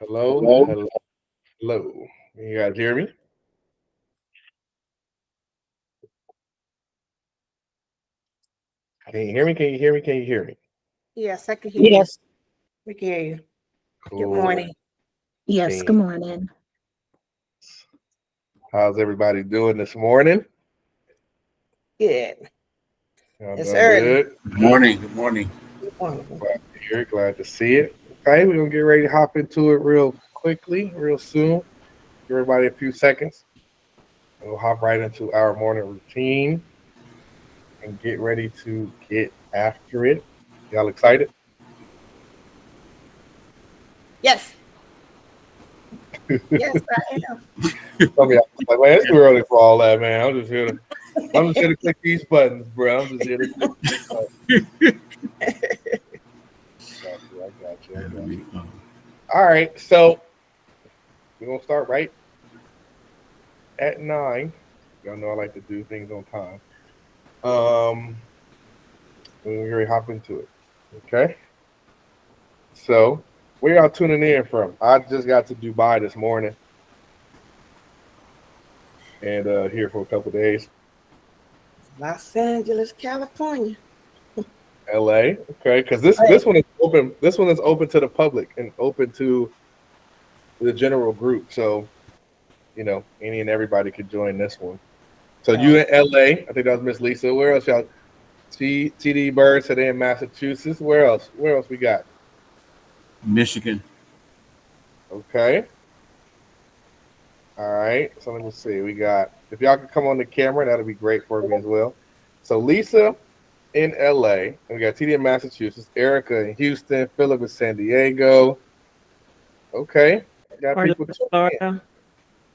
Hello, Hello? hello, hello. You guys hear me? Can you hear me? Can you hear me? Can you hear me? Yes, I can hear you. Yes. We can hear you. Good Cool. morning. Yes. Good Beans. morning. How's everybody doing this morning? Good. Y'all It's doing early. good? Good morning. Good morning. Good morning. Glad to hear it. Glad to see it. Okay, we're gonna get ready to hop into it real quickly, real soon. Give everybody a few seconds. And we'll hop right into our morning routine and get ready to get after it. Y'all excited? Yes. Yes, I am. Some of y'all like, man, it's too early for all that, man. I'm just here to click these buttons, bro. I'm just here to click these buttons. Got you. I got you. I got you. All right. So we're gonna start right at 9. Y'all know I like to do things on time. Um, we're gonna hop into it. Okay. So where y'all tuning in from? I just got to Dubai this morning and here for a couple days. Los Angeles, California. LA. Okay, because this Hey. this one is open. This one is open to the public and open to the general group. So any and everybody could join this one. So you Oh, in LA? I think that was Miss Lisa. Where else y'all? TD Bird today in Massachusetts. Where else? Where else we got? Michigan. Okay. All right. So let me see. We got if y'all could come on the camera, that'd be great for me as well. So Lisa in LA. And we got TD in Massachusetts, Erica in Houston, Philip in San Diego. Okay. Got Orlando, people tuning in. Florida.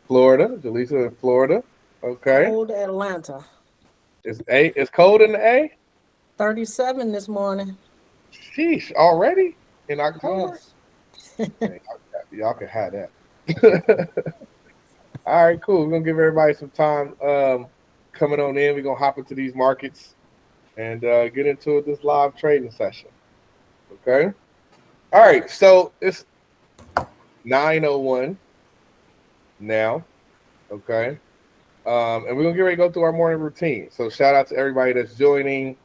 Florida, Jaleesa in Florida. Okay. Cold Atlanta. It's cold in the A? 37 this morning. Sheesh, already in October? Yes. Man, y'all can have that. All right, cool. We're gonna give everybody some time coming on in. We're gonna hop into these markets and get into this live trading session. Okay. All right, so it's 9:01 now. Okay. And we're gonna get ready to go through our morning routine. So shout out to everybody that's joining.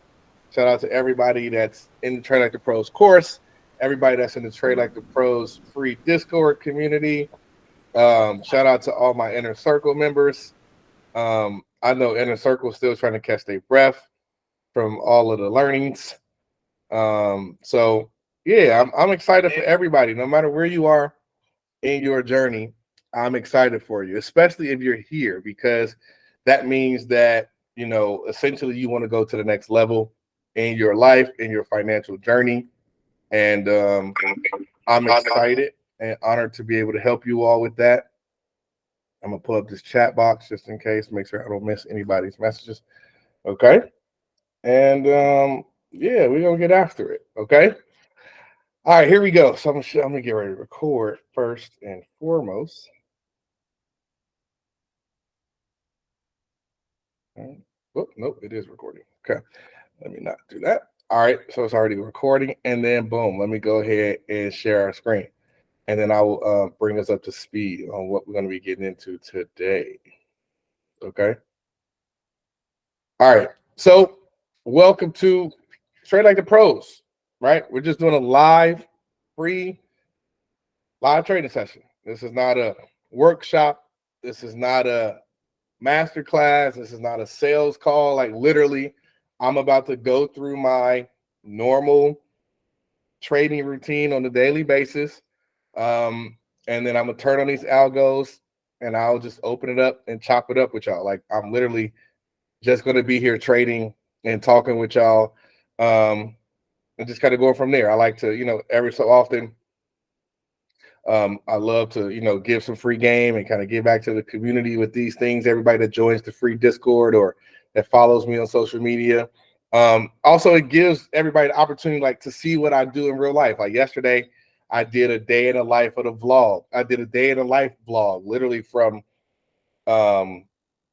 Shout out to everybody that's in the Trade Like the Pros course. Everybody that's in the Trade Like the Pros free Discord community. Shout out to all my inner circle members. I know inner circle is still trying to catch their breath from all of the learnings. So yeah, I'm excited for everybody, no matter where you are in your journey. I'm excited for you, especially if you're here, because that means that essentially you want to go to the next level in your life, in your financial journey, and I'm excited and honored to be able to help you all with that. I'm gonna pull up this chat box just in case, make sure I don't miss anybody's messages. Okay, and yeah, we're gonna get after it. Okay. All right, here we go. So I'm gonna get ready to record first and foremost. Oh, nope, it is recording. Okay, let me not do that. All right, so it's already recording, and then boom, let me go ahead and share our screen, and then I will bring us up to speed on what we're going to be getting into today. Okay. All right. So welcome to Straight Like the Pros. Right, we're just doing a free live trading session. This is not a workshop. This is not a master class. This is not a sales call. Like literally, I'm about to go through my normal trading routine on a daily basis. Um, and then I'm gonna turn on these algos and I'll just open it up and chop it up with y'all. Like I'm literally just gonna be here trading and talking with y'all. And just kind of go from there. I like to, every so often I love to, give some free game and kind of give back to the community with these things. Everybody that joins the free Discord or that follows me on social media. Also, it gives everybody the opportunity, like, to see what I do in real life. Like yesterday, I did a day in the life of the vlog. I did a day in the life vlog, literally from um,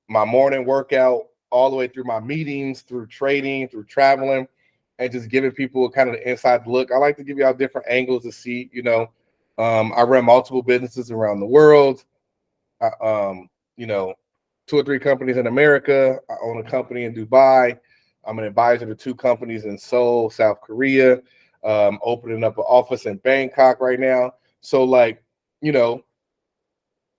my morning workout all the way through my meetings, through trading, through traveling, and just giving people kind of the inside look. I like to give y'all different angles to see, I run multiple businesses around the world. You know, 2 or 3 companies in America. I own a company in Dubai. I'm an advisor to 2 companies in Seoul, South Korea. Opening up an office in Bangkok right now. So, like, you know,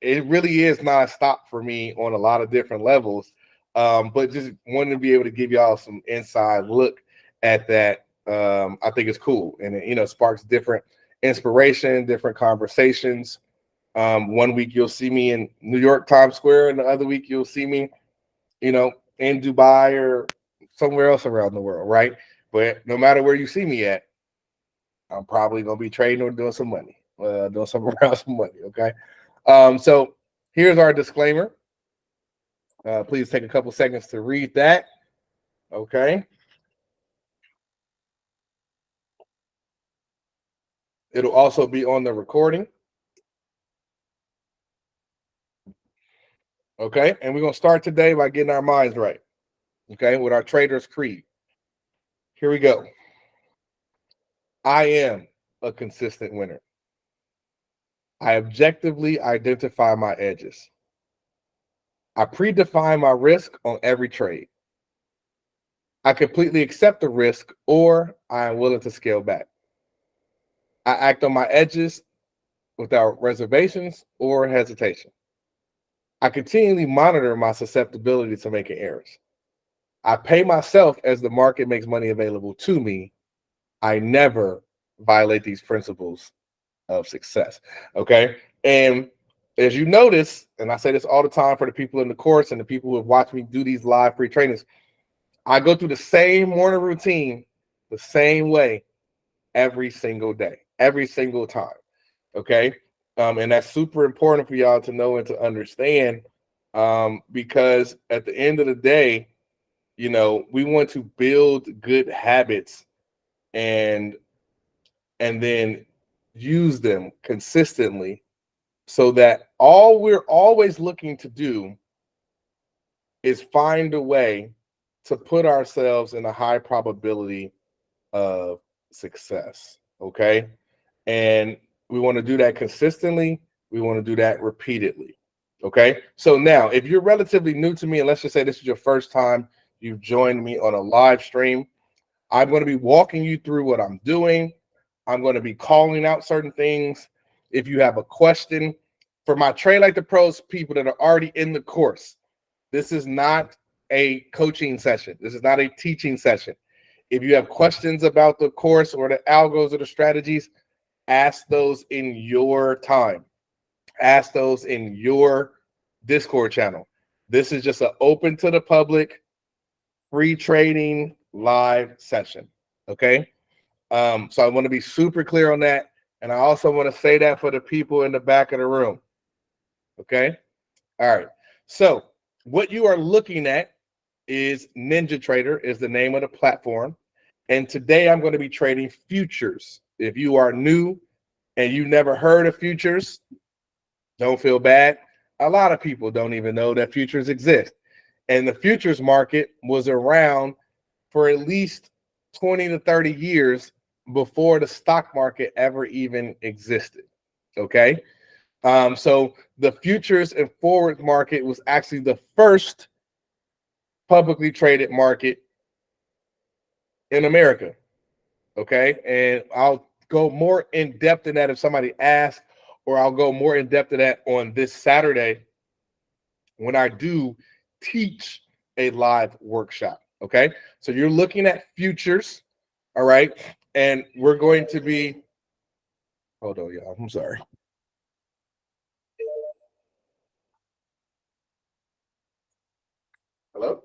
it really is nonstop for me on a lot of different levels. But just wanting to be able to give y'all some inside look at that, I think it's cool. And it, you know, sparks different inspiration, different conversations. One week you'll see me in New York Times Square, and the other week you'll see me, you know, in Dubai or somewhere else around the world, right? But no matter where you see me at, I'm probably gonna be trading or doing some money, doing something around some money. Okay. So here's our disclaimer. Please take a couple seconds to read that. Okay. It'll also be on the recording. Okay. And we're going to start today by getting our minds right. Okay. With our trader's creed. Here we go. I am a consistent winner. I objectively identify my edges. I predefine my risk on every trade. I completely accept the risk, or I am willing to scale back. I act on my edges without reservations or hesitation. I continually monitor my susceptibility to making errors. I pay myself as the market makes money available to me. I never violate these principles of success. Okay. And as you notice, and I say this all the time for the people in the course and the people who have watched me do these live free trainings, I go through the same morning routine the same way every single day, every single time. Okay. And that's super important for y'all to know and to understand, because at the end of the day, you know, we want to build good habits and then use them consistently so that all we're always looking to do is find a way to put ourselves in a high probability of success. Okay. And we want to do that consistently. We want to do that repeatedly. Okay. So now, if you're relatively new to me, and let's just say this is your first time you've joined me on a live stream, I'm going to be walking you through what I'm doing. I'm going to be calling out certain things. If you have a question for my Train Like the Pros people that are already in the course, this is not a coaching session. This is not a teaching session. If you have questions about the course or the algos or the strategies, ask those in your time. Ask those in your Discord channel. This is just an open to the public, free trading live session. Okay. So I want to be super clear on that. And I also want to say that for the people in the back of the room. Okay. All right. So what you are looking at is Ninja Trader is the name of the platform. And today I'm going to be trading futures. If you are new and you never heard of futures, don't feel bad. A lot of people don't even know that futures exist. And the futures market was around for at least 20 to 30 years before the stock market ever even existed. Okay. So the futures and forward market was actually the first publicly traded market in America. Okay. And I'll go more in depth in that if somebody asks, or I'll go more in depth in that on this Saturday when I do teach a live workshop. Okay. So you're looking at futures. All right. And we're going to be, hold on, y'all. I'm sorry. Hello?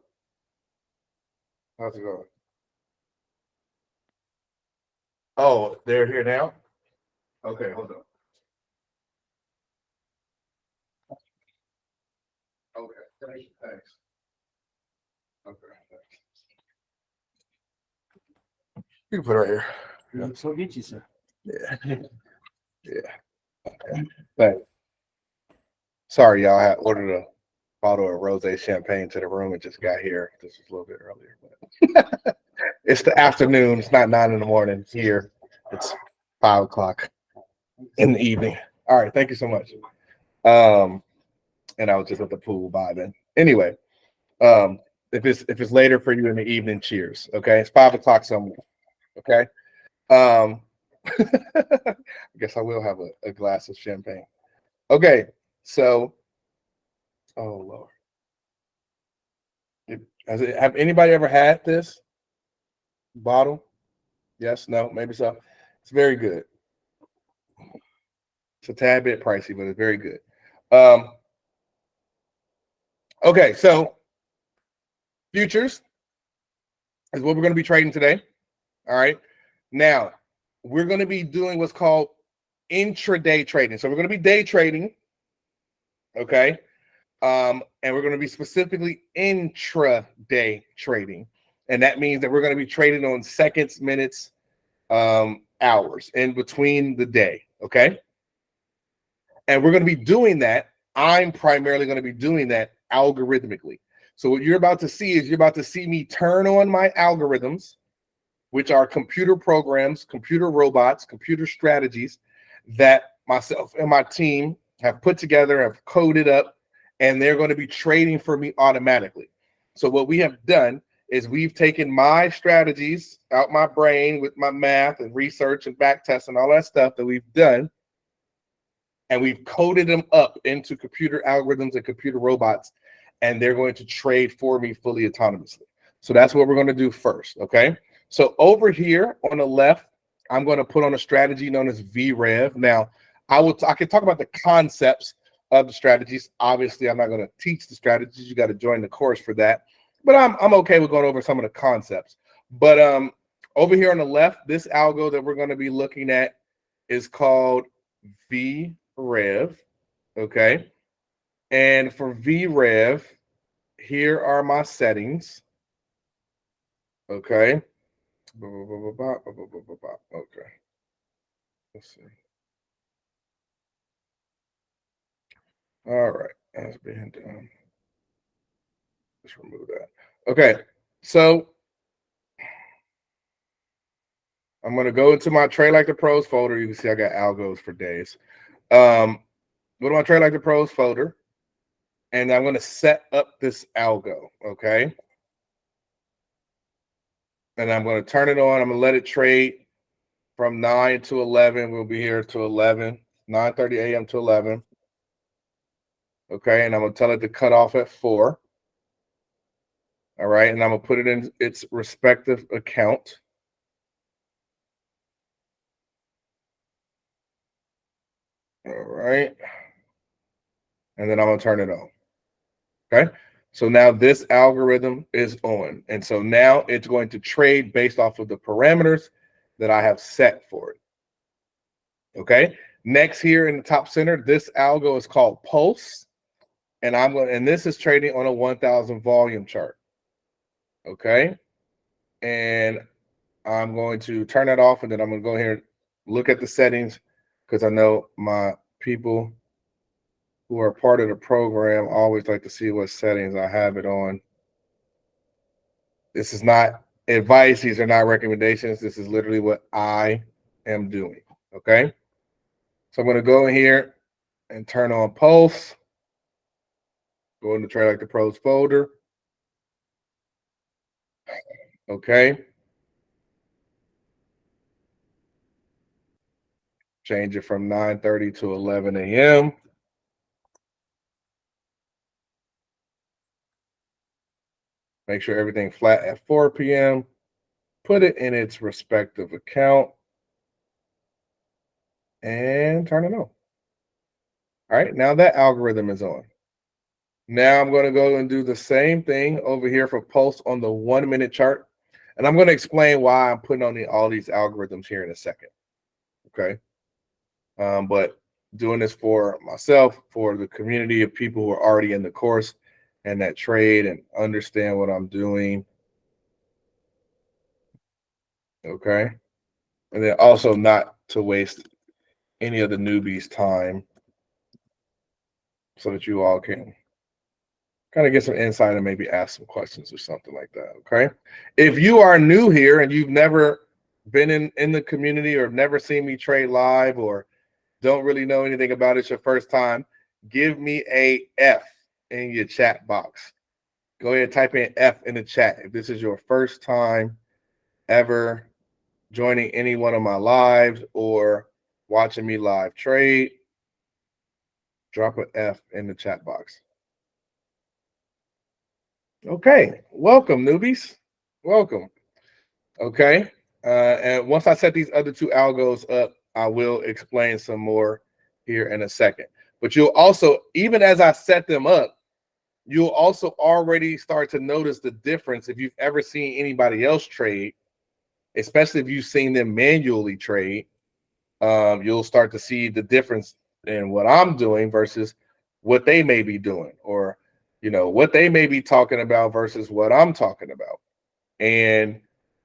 How's it going? Oh, they're here now? Okay, hold on. Okay, thanks. Okay, thanks. You can put it right here. You look so itchy, sir. Yeah. Yeah. Okay. Thanks. Sorry, y'all. I had ordered a bottle of rosé champagne to the room. It just got here. This was a little bit earlier, but it's the afternoon. It's not 9 in the morning here. It's 5 o'clock. in the evening. All right, thank you so much. And I was just at the pool by then. Anyway, if it's later for you in the evening, cheers. Okay, it's 5 o'clock somewhere. Okay. I guess I will have a glass of champagne. Okay, so oh Lord. Have anybody ever had this bottle? Yes, no, maybe so. It's very good. It's a tad bit pricey, but it's very good. Okay, so futures is what we're going to be trading today. All right. Now, we're going to be doing what's called intraday trading. So we're going to be day trading. Okay. And we're going to be specifically intraday trading. And that means that we're going to be trading on seconds, minutes, hours in between the day. Okay. And we're going to be doing that. I'm primarily going to be doing that algorithmically. So what you're about to see is you're about to see me turn on my algorithms, which are computer programs, computer robots, computer strategies that myself and my team have put together, have coded up, and they're going to be trading for me automatically. So what we have done is we've taken my strategies out my brain with my math and research and back tests and all that stuff that we've done, and we've coded them up into computer algorithms and computer robots, and they're going to trade for me fully autonomously. So that's what we're going to do first, okay? So over here on the left, I'm going to put on a strategy known as VREV. Now, I can talk about the concepts of the strategies. Obviously, I'm not going to teach the strategies. You got to join the course for that. But I'm okay with going over some of the concepts. But over here on the left, this algo that we're going to be looking at is called VREV, okay? And for VREV, here are my settings, okay? Okay, let's see. All right, that's being done. Let's remove that. Okay, so I'm gonna go into my Trade Like the Pros folder. You can see I got algos for days. Go to my Trade Like the Pros folder, and I'm gonna set up this algo, okay? And I'm gonna turn it on. I'm gonna let it trade from 9 to 11. We'll be here to 11, 9:30 a.m. to 11. Okay, and I'm gonna tell it to cut off at 4. All right, and I'm gonna put it in its respective account. All right, and then I'm gonna turn it on. Okay, so now this algorithm is on, and so now it's going to trade based off of the parameters that I have set for it. Okay, next here in the top center, this algo is called Pulse, and this is trading on a 1,000 volume chart. Okay, and I'm going to turn that off, and then I'm going to go here and look at the settings because I know my people who are part of the program always like to see what settings I have it on. This is not advice. These are not recommendations. This is literally what I am doing. Okay. So I'm going to go in here and turn on Pulse. Go into Trade Like the Pros folder. Okay. Change it from 9:30 to 11 a.m. Make sure everything flat at 4 p.m. Put it in its respective account and turn it on. All right, now that algorithm is on. Now I'm going to go and do the same thing over here for Pulse on the 1 minute chart. And I'm going to explain why I'm putting on all these algorithms here in a second. Okay. But doing this for myself, for the community of people who are already in the course and that trade and understand what I'm doing. Okay. And then also not to waste any of the newbies' time so that you all can kind of get some insight and maybe ask some questions or something like that. Okay. If you are new here and you've never been in the community or never seen me trade live or don't really know anything about it, it's your first time, give me a F in your chat box. Go ahead and type in F in the chat. If this is your first time ever joining any one of my lives or watching me live trade, drop an F in the chat box. Okay, welcome, newbies. Welcome. Okay, and once I set these other two algos up, I will explain some more here in a second. But you'll also, even as I set them up, you'll also already start to notice the difference if you've ever seen anybody else trade, especially if you've seen them manually trade. You'll start to see the difference in what I'm doing versus what they may be doing, or what they may be talking about versus what I'm talking about. And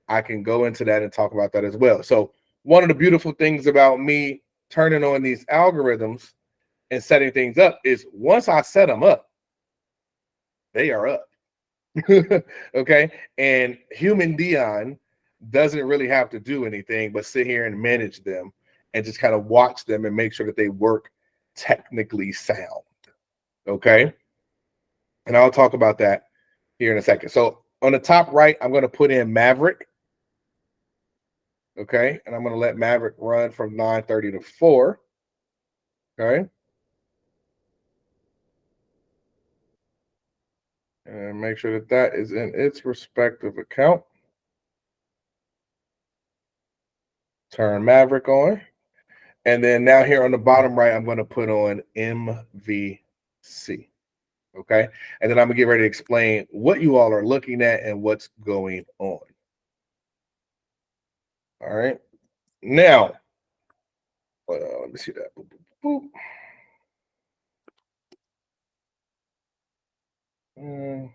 I can go into that and talk about that as well. So one of the beautiful things about me turning on these algorithms and setting things up is once I set them up, they are up. Okay. And human Dion doesn't really have to do anything but sit here and manage them and just kind of watch them and make sure that they work technically sound. Okay. And I'll talk about that here in a second. So on the top right, I'm going to put in Maverick. Okay. And I'm going to let Maverick run from 9:30 to 4. Okay. And make sure that that is in its respective account. Turn Maverick on. And then now here on the bottom right, I'm going to put on MVC. Okay. And then I'm going to get ready to explain what you all are looking at and what's going on. All right. Now, let me see that. Boop, boop, boop.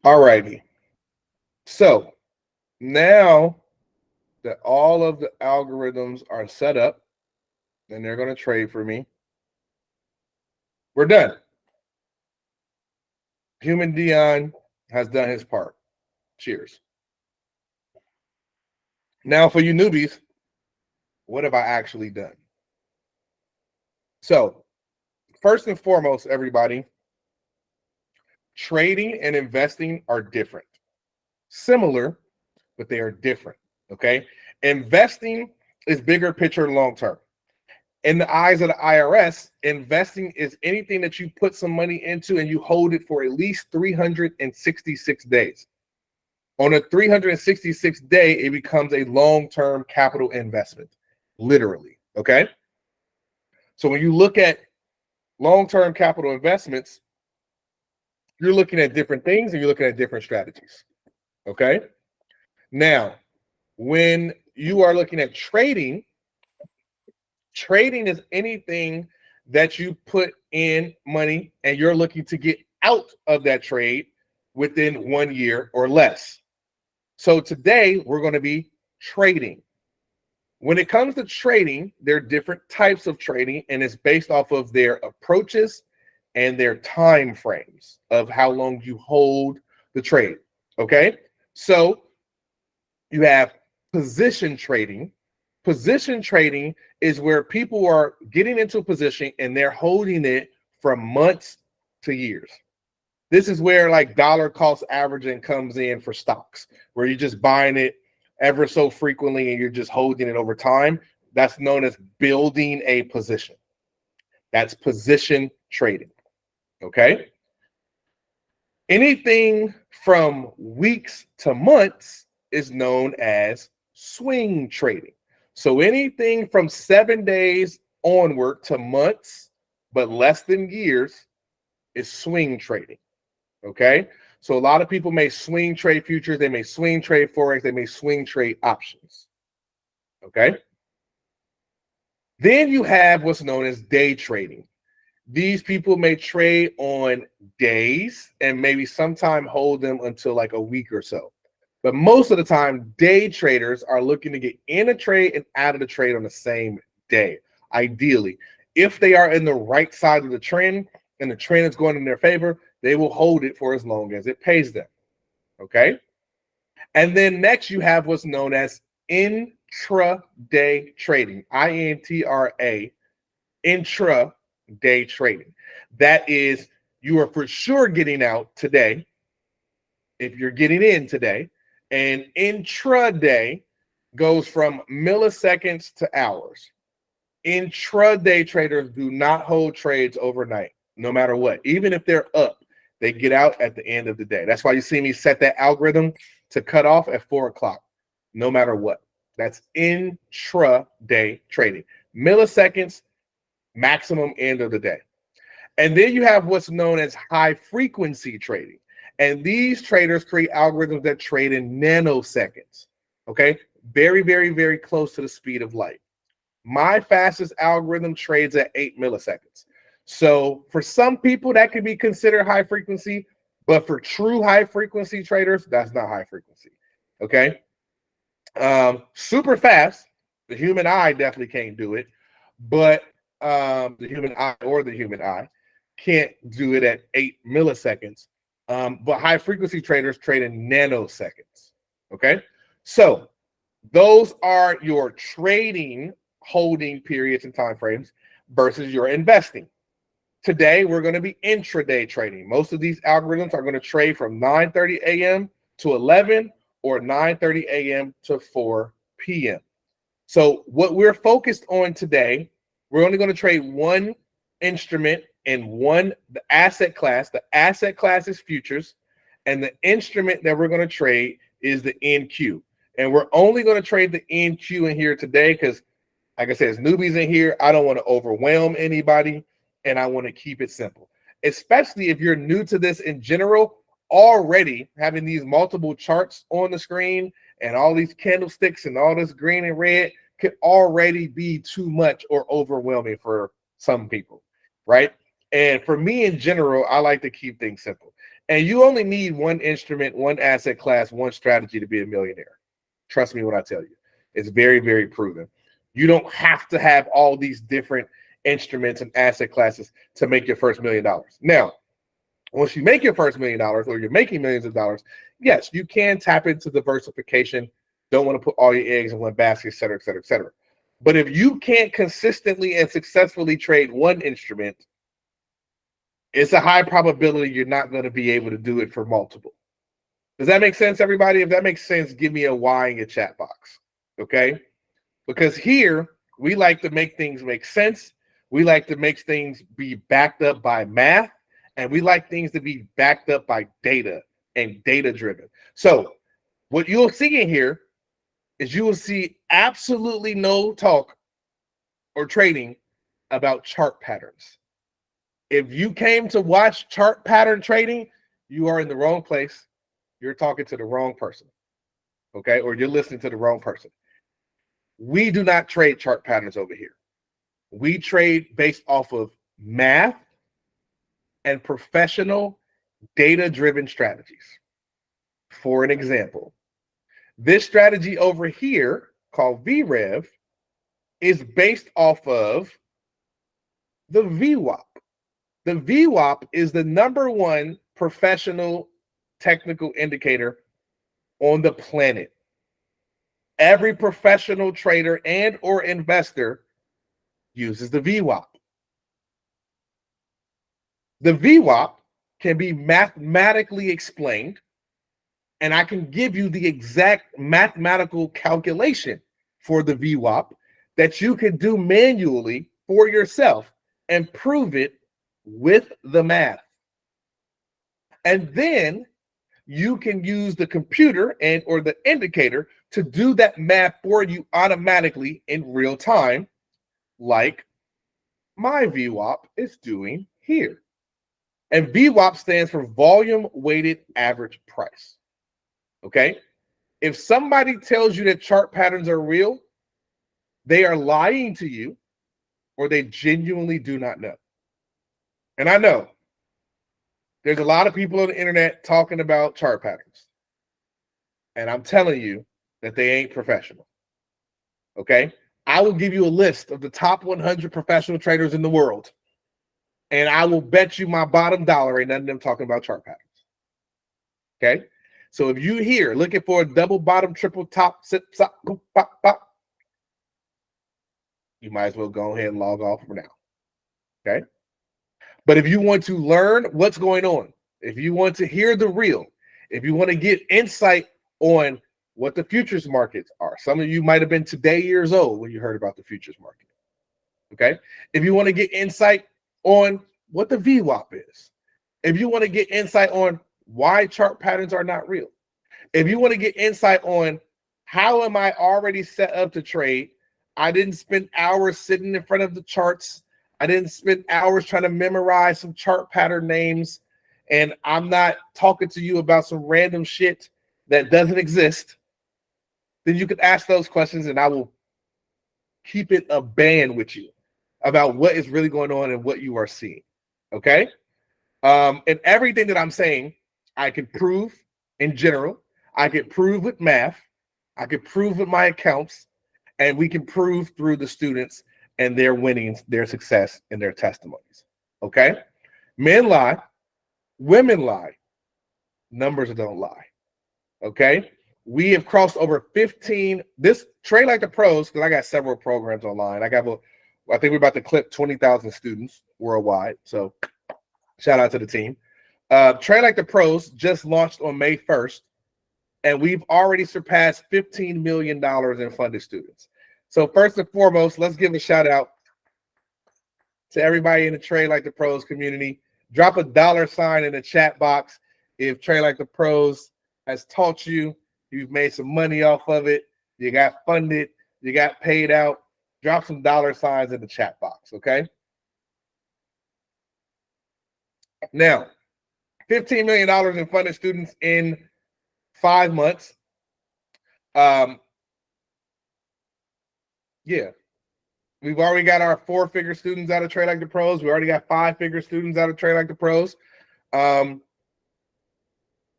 All righty. So now that all of the algorithms are set up and they're going to trade for me, we're done. Human Dion has done his part. Cheers. Now for you newbies, what have I actually done? So first and foremost, everybody, trading and investing are different. Similar, but they are different. Okay. Investing is bigger picture long term. In the eyes of the IRS, investing is anything that you put some money into and you hold it for at least 366 days. On a 366th day, it becomes a long-term capital investment, literally. Okay. So when you look at long-term capital investments, you're looking at different things and you're looking at different strategies. Okay. Now, when you are looking at trading, trading is anything that you put in money and you're looking to get out of that trade within 1 year or less. So today we're going to be trading. When it comes to trading, there are different types of trading, and it's based off of their approaches and their time frames of how long you hold the trade. Okay. So you have position trading. Position trading is where people are getting into a position and they're holding it from months to years. This is where like dollar cost averaging comes in for stocks, where you're just buying it ever so frequently and you're just holding it over time. That's known as building a position. That's position trading. Okay. Anything from weeks to months is known as swing trading. So anything from 7 days onward to months, but less than years, is swing trading. Okay. So a lot of people may swing trade futures, they may swing trade forex, they may swing trade options. Okay. Then you have what's known as day trading. These people may trade on days and maybe sometime hold them until like a week or so. But most of the time, day traders are looking to get in a trade and out of the trade on the same day, ideally. If they are in the right side of the trend and the trend is going in their favor, they will hold it for as long as it pays them. Okay. And then next, you have what's known as intraday trading, INTRA, intraday trading. That is, you are for sure getting out today if you're getting in today. And intraday goes from milliseconds to hours. Intraday traders do not hold trades overnight, no matter what. Even if they're up, they get out at the end of the day. That's why you see me set that algorithm to cut off at 4 o'clock, no matter what. That's intraday trading. Milliseconds, maximum end of the day. And then you have what's known as high frequency trading. And these traders create algorithms that trade in nanoseconds. Okay. Very, very, very close to the speed of light. My fastest algorithm trades at 8 milliseconds. So for some people, that could be considered high frequency. But for true high frequency traders, that's not high frequency. Okay. Super fast. The human eye definitely can't do it. But the human eye can't do it at 8 milliseconds. But high frequency traders trade in nanoseconds. Okay. So those are your trading holding periods and time frames versus your investing. Today, we're going to be intraday trading. Most of these algorithms are going to trade from 9:30 a.m. to 11 or 9:30 a.m. to 4 p.m. So what we're focused on today, we're only going to trade one instrument in one asset class. The asset class is futures, and the instrument that we're going to trade is the NQ. And we're only going to trade the NQ in here today because, like I said, as newbies in here, I don't want to overwhelm anybody, and I want to keep it simple. Especially if you're new to this in general, already having these multiple charts on the screen and all these candlesticks and all this green and red could already be too much or overwhelming for some people, right? And for me in general, I like to keep things simple. And you only need one instrument, one asset class, one strategy to be a millionaire. Trust me when I tell you. It's very, very proven. You don't have to have all these different instruments and asset classes to make your first $1 million. Now, once you make your first $1 million or you're making millions of dollars, yes, you can tap into diversification. Don't want to put all your eggs in one basket, et cetera, et cetera, et cetera. But if you can't consistently and successfully trade one instrument, it's a high probability you're not going to be able to do it for multiple. Does that make sense, everybody? If that makes sense, give me a Y in your chat box, okay? Because here, we like to make things make sense. We like to make things be backed up by math, and we like things to be backed up by data and data-driven. So what you'll see in here is you will see absolutely no talk or trading about chart patterns. If you came to watch chart pattern trading, you are in the wrong place. You're talking to the wrong person, okay? Or you're listening to the wrong person. We do not trade chart patterns over here. We trade based off of math and professional data-driven strategies. For an example, this strategy over here called VREV is based off of the VWAP. The VWAP is the number one professional technical indicator on the planet. Every professional trader and or investor uses the VWAP. The VWAP can be mathematically explained, and I can give you the exact mathematical calculation for the VWAP that you can do manually for yourself and prove it with the math. And then you can use the computer and or the indicator to do that math for you automatically in real time, like my VWAP is doing here. And VWAP stands for volume weighted average price. Okay. If somebody tells you that chart patterns are real, they are lying to you or they genuinely do not know. And I know there's a lot of people on the internet talking about chart patterns. And I'm telling you that they ain't professional. Okay? I will give you a list of the top 100 professional traders in the world. And I will bet you my bottom dollar ain't none of them talking about chart patterns. Okay? So if you here looking for a double bottom, triple top, sip, sop, boop, pop, pop, you might as well go ahead and log off for now. Okay? But if you want to learn what's going on, if you want to hear the real, if you want to get insight on what the futures markets are, some of you might have been today years old when you heard about the futures market. Okay? If you want to get insight on what the VWAP is, if you want to get insight on why chart patterns are not real, if you want to get insight on how am I already set up to trade, I didn't spend hours sitting in front of the charts. I didn't spend hours trying to memorize some chart pattern names. And I'm not talking to you about some random shit that doesn't exist. Then you can ask those questions and I will keep it a band with you about what is really going on and what you are seeing. Okay? And everything that I'm saying, I can prove in general. I can prove with math. I can prove with my accounts. And we can prove through the students and their winnings, their success, and their testimonies. Okay? Men lie. Women lie. Numbers don't lie. Okay? We have crossed over 15. This Trade Like the Pros, because I got several programs online. I think we're about to clip 20,000 students worldwide. So shout out to the team. Trade Like the Pros just launched on May 1st. And we've already surpassed $15 million in funded students. So first and foremost, let's give a shout out to everybody in the Trade Like the Pros community. Drop a $ in the chat box if Trade Like the Pros has taught you, you've made some money off of it, you got funded, you got paid out. Drop some $ in the chat box, okay? Now, $15 million in funded students in 5 months. Yeah, we've already got our 4-figure students out of Trade Like the Pros. We already got 5-figure students out of Trade Like the Pros.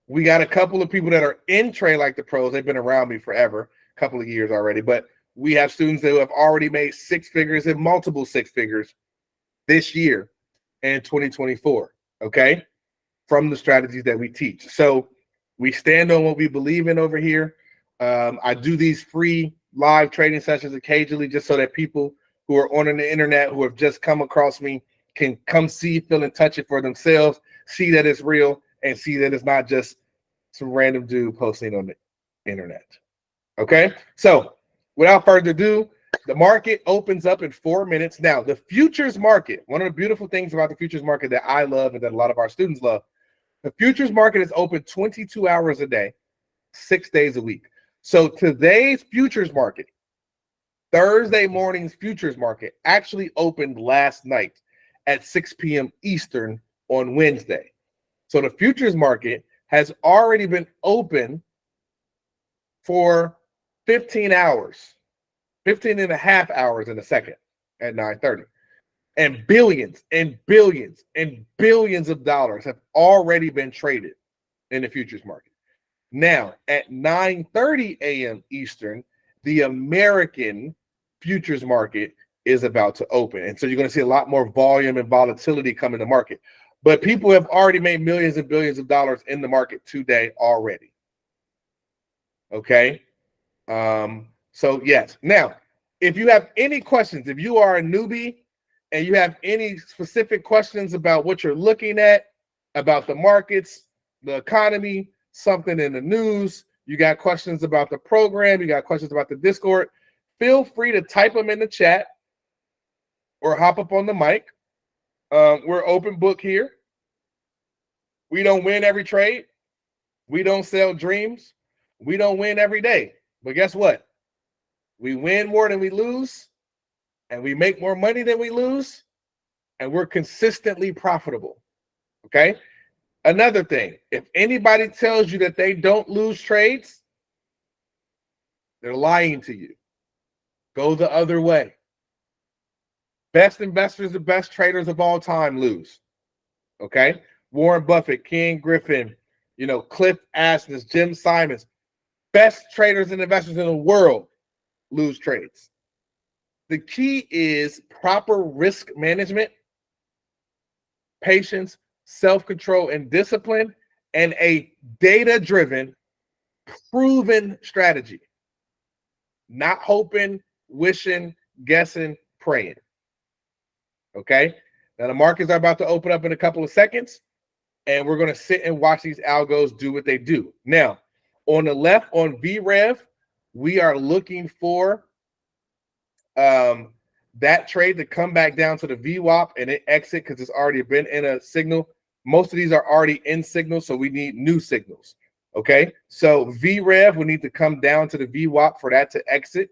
We got a couple of people that are in Trade Like the Pros. They've been around me forever, a couple of years already. But we have students that have already made 6 figures and multiple 6 figures this year in 2024, okay, from the strategies that we teach. So we stand on what we believe in over here. I do these free live trading sessions occasionally just so that people who are on the internet who have just come across me can come see, feel, and touch it for themselves, see that it's real, and see that it's not just some random dude posting on the internet. Okay? So without further ado, the market opens up in 4 minutes. Now, the futures market, one of the beautiful things about the futures market that I love and that a lot of our students love, the futures market is open 22 hours a day, 6 days a week. So today's futures market, Thursday morning's futures market, actually opened last night at 6 p.m. Eastern on Wednesday. So the futures market has already been open for 15 hours, 15 and a half hours in a second at 9:30. And billions and billions and billions of dollars have already been traded in the futures market. Now, at 9:30 a.m. Eastern, the American futures market is about to open. And so you're going to see a lot more volume and volatility come in the market. But people have already made millions and billions of dollars in the market today already. Okay? So, yes. Now, if you have any questions, if you are a newbie and you have any specific questions about what you're looking at, about the markets, the economy, something in the news, you got questions about the program, you got questions about the Discord, feel free to type them in the chat or hop up on the mic. We're open book here. We don't win every trade. We don't sell dreams. We don't win every day. But guess what? We win more than we lose, and we make more money than we lose, and we're consistently profitable. Okay? Another thing, if anybody tells you that they don't lose trades, they're lying to you. Go the other way. Best investors, the best traders of all time lose. Okay. Warren Buffett, Ken Griffin, Cliff Asness, Jim Simons, best traders and investors in the world lose trades. The key is proper risk management, patience, self-control, and discipline, and a data-driven, proven strategy. Not hoping, wishing, guessing, praying. Okay? Now the markets are about to open up in a couple of seconds, and we're going to sit and watch these algos do what they do. Now, on the left, on VREV, we are looking for that trade to come back down to the VWAP and it exit because it's already been in a signal. Most of these are already in signals, so we need new signals. Okay, so VREV will need to come down to the VWAP for that to exit.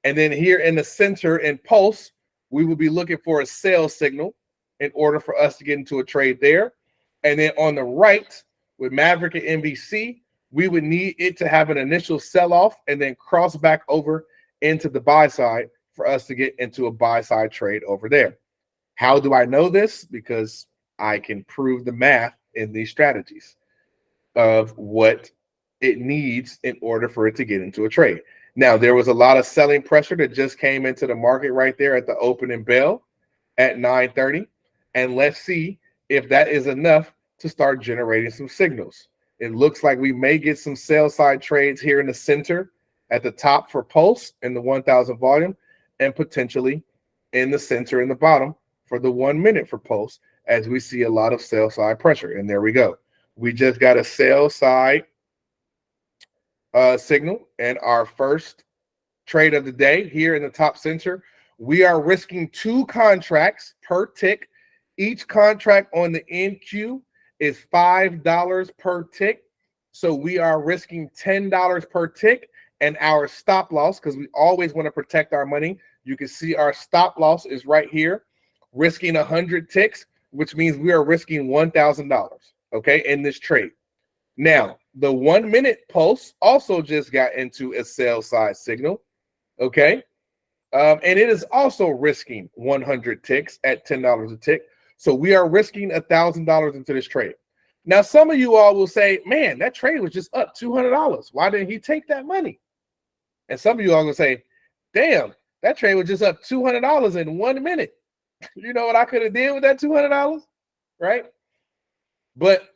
And then here in the center in Pulse, we will be looking for a sell signal in order for us to get into a trade there. And then on the right with Maverick and NBC, we would need it to have an initial sell-off and then cross back over into the buy side for us to get into a buy side trade over there. How do I know this? Because I can prove the math in these strategies of what it needs in order for it to get into a trade. Now, there was a lot of selling pressure that just came into the market right there at the opening bell at 9:30. And let's see if that is enough to start generating some signals. It looks like we may get some sell side trades here in the center at the top for Pulse in the 1,000 volume, and potentially in the center in the bottom for the 1 minute for Pulse, as we see a lot of sell side pressure. And there we go. We just got a sell side signal and our first trade of the day here in the top center. We are risking 2 contracts per tick. Each contract on the NQ is $5 per tick. So we are risking $10 per tick. And our stop loss, because we always want to protect our money, you can see our stop loss is right here, risking 100 ticks, which means we are risking $1,000, okay, in this trade. Now, the 1 minute Pulse also just got into a sell side signal, okay, and it is also risking 100 ticks at $10 a tick. So we are risking $1,000 into this trade. Now, some of you all will say, man, that trade was just up $200. Why didn't he take that money? And some of you all going to say, damn, that trade was just up $200 in 1 minute. You know what I could have did with that $200, right? But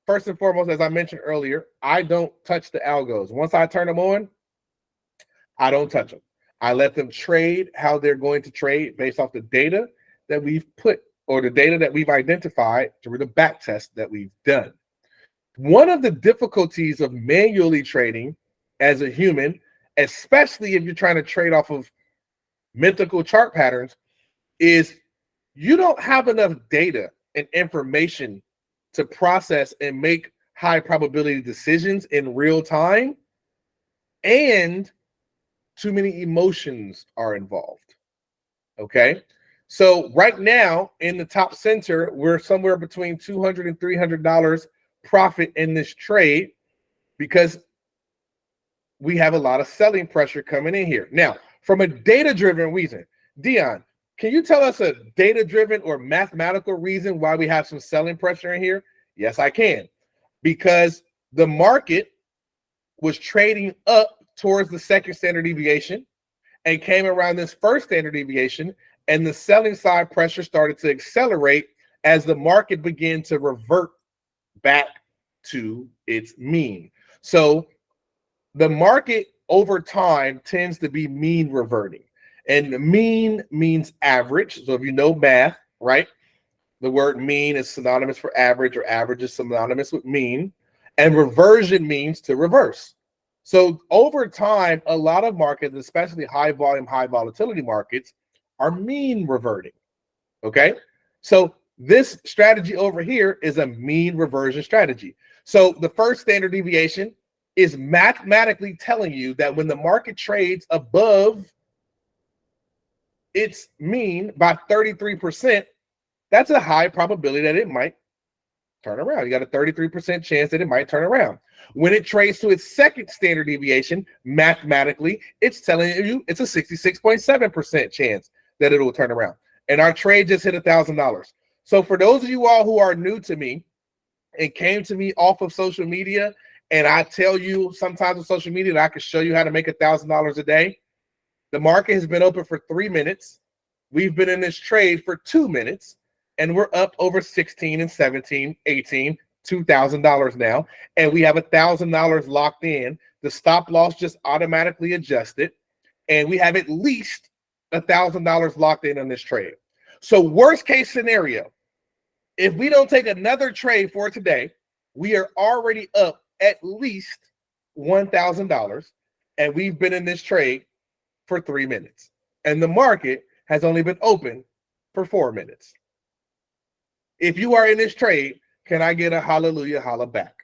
first and foremost, as I mentioned earlier, I don't touch the algos. Once I turn them on, I don't touch them. I let them trade how they're going to trade based off the data that we've put or the data that we've identified through the back test that we've done. One of the difficulties of manually trading as a human, especially if you're trying to trade off of mythical chart patterns, is you don't have enough data and information to process and make high probability decisions in real time, and too many emotions are involved. Okay, so right now in the top center, we're somewhere between $200 and $300 profit in this trade because we have a lot of selling pressure coming in here. Now, from a data-driven reason, Dion, can you tell us a data-driven or mathematical reason why we have some selling pressure in here? Yes, I can. Because the market was trading up towards the second standard deviation and came around this first standard deviation, and the selling side pressure started to accelerate as the market began to revert back to its mean. So the market over time tends to be mean reverting. And mean means average. So if you know math, right, the word mean is synonymous for average, or average is synonymous with mean. And reversion means to reverse. So over time, a lot of markets, especially high volume, high volatility markets, are mean reverting. Okay, so this strategy over here is a mean reversion strategy. So the first standard deviation is mathematically telling you that when the market trades above its mean by 33%, that's a high probability that it might turn around. You got a 33% chance that it might turn around. When it trades to its second standard deviation, mathematically, it's telling you it's a 66.7% chance that it will turn around. and our trade just hit $1,000. So for those of you all who are new to me and came to me off of social media, and I tell you sometimes on social media that I can show you how to make $1,000 a day, the market has been open for 3 minutes. We've been in this trade for 2 minutes, and we're up over 16 and 17, 18, $2,000 now, and we have $1,000 locked in. The stop loss just automatically adjusted, and we have at least $1,000 locked in on this trade. So worst case scenario, if we don't take another trade for today, we are already up at least $1,000, and we've been in this trade for 3 minutes, and the market has only been open for 4 minutes. If you are in this trade, can I get a hallelujah, holla back?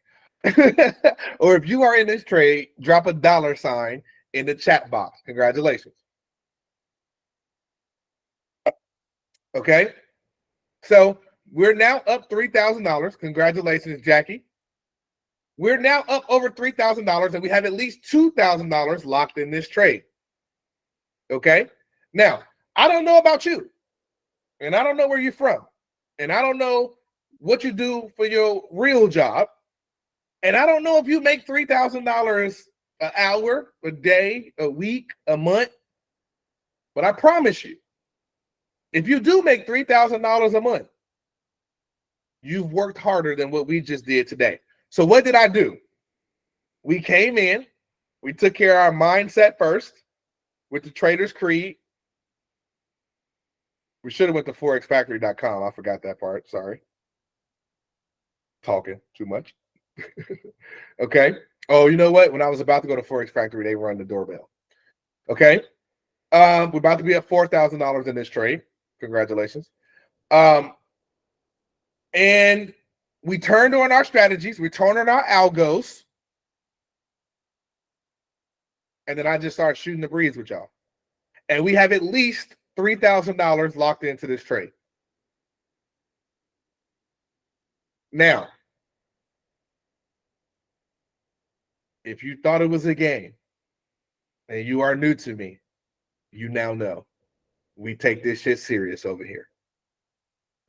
Or if you are in this trade, drop a $sign in the chat box. Congratulations. Okay, so we're now up $3,000. Congratulations, Jackie. We're now up over $3,000, and we have at least $2,000 locked in this trade. Okay, now I don't know about you, and I don't know where you're from, and I don't know what you do for your real job, and I don't know if you make $3,000 an hour, a day, a week, a month, but I promise you, if you do make $3,000 a month, you've worked harder than what we just did today. So what did I do? We came in, we took care of our mindset first with the Trader's Creed. We should have went to forexfactory.com. I forgot that part. Sorry. Talking too much. Okay. Oh, you know what? When I was about to go to Forex Factory, they run the doorbell. Okay. We're about to be at $4,000 in this trade. Congratulations. And we turned on our strategies. We turned on our algos. And then I just started shooting the breeze with y'all. And we have at least $3,000 locked into this trade. Now, if you thought it was a game and you are new to me, you now know we take this shit serious over here.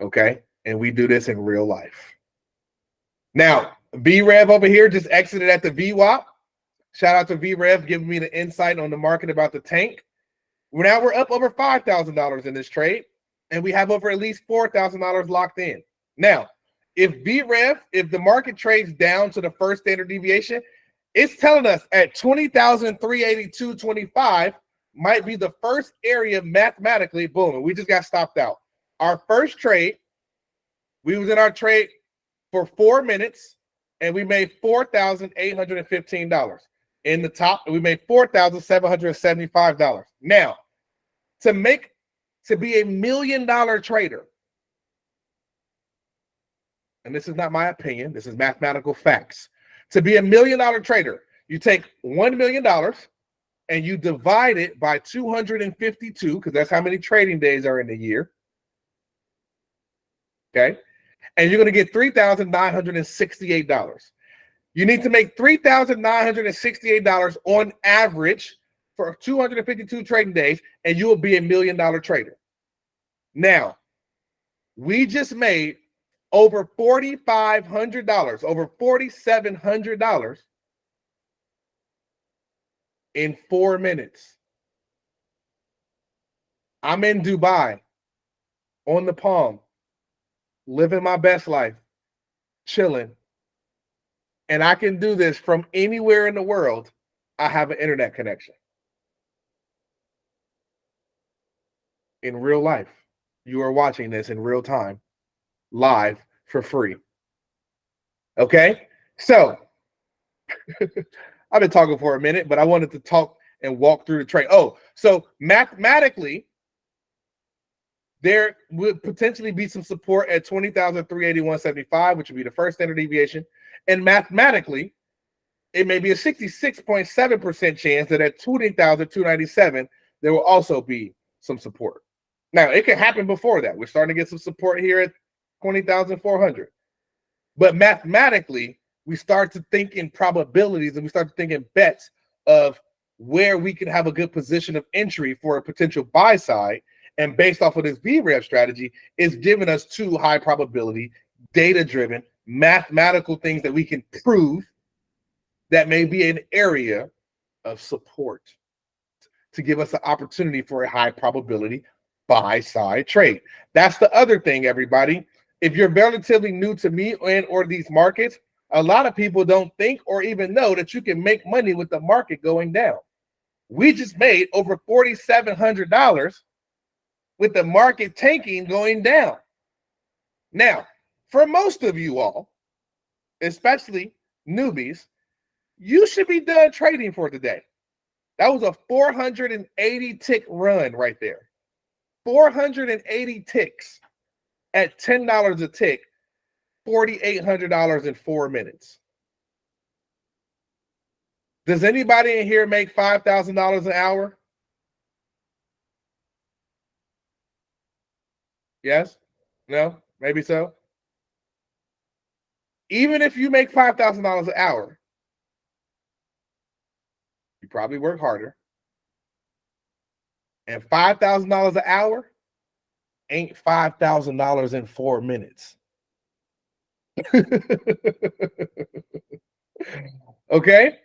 Okay? And we do this in real life. Now, V-Rev over here just exited at the VWAP. Shout out to V-Rev giving me the insight on the market about the tank. Now we're up over $5,000 in this trade, and we have over at least $4,000 locked in. Now, if the market trades down to the first standard deviation, it's telling us at 20,382.25 might be the first area mathematically, boom, and we just got stopped out. Our first trade, we was in our trade for 4 minutes, and we made $4,815. In the top, we made $4,775. Now, to be a $1 million trader, and this is not my opinion, this is mathematical facts. To be a $1 million trader, you take $1 million and you divide it by 252, because that's how many trading days are in a year. Okay, and you're going to get $3,968. You need to make $3,968 on average for 252 trading days, and you will be a $1 million trader. Now, we just made over $4,500, over $4,700 in 4 minutes. I'm in Dubai, on the Palm, living my best life, chilling. And I can do this from anywhere in the world. I have an internet connection. In real life, you are watching this in real time, live for free. Okay? So, I've been talking for a minute, but I wanted to talk and walk through the trade. Oh, so mathematically, there would potentially be some support at 20,381.75, which would be the first standard deviation. And mathematically, it may be a 66.7% chance that at 20,297, there will also be some support. Now, it can happen before that. We're starting to get some support here at 20,400. But mathematically, we start to think in probabilities, and we start to think in bets of where we can have a good position of entry for a potential buy side. And based off of this VREV strategy, it's giving us two high probability, data-driven, mathematical things that we can prove that may be an area of support to give us an opportunity for a high probability buy-side trade. That's the other thing, everybody. If you're relatively new to me and or these markets, a lot of people don't think or even know that you can make money with the market going down. We just made over $4,700 with the market tanking going down. Now, for most of you all, especially newbies, you should be done trading for today. That was a 480 tick run right there. 480 ticks at $10 a tick, $4,800 in 4 minutes. Does anybody in here make $5,000 an hour? Yes? No? Maybe so? Even if you make $5,000 an hour, you probably work harder. And $5,000 an hour ain't $5,000 in 4 minutes. Okay?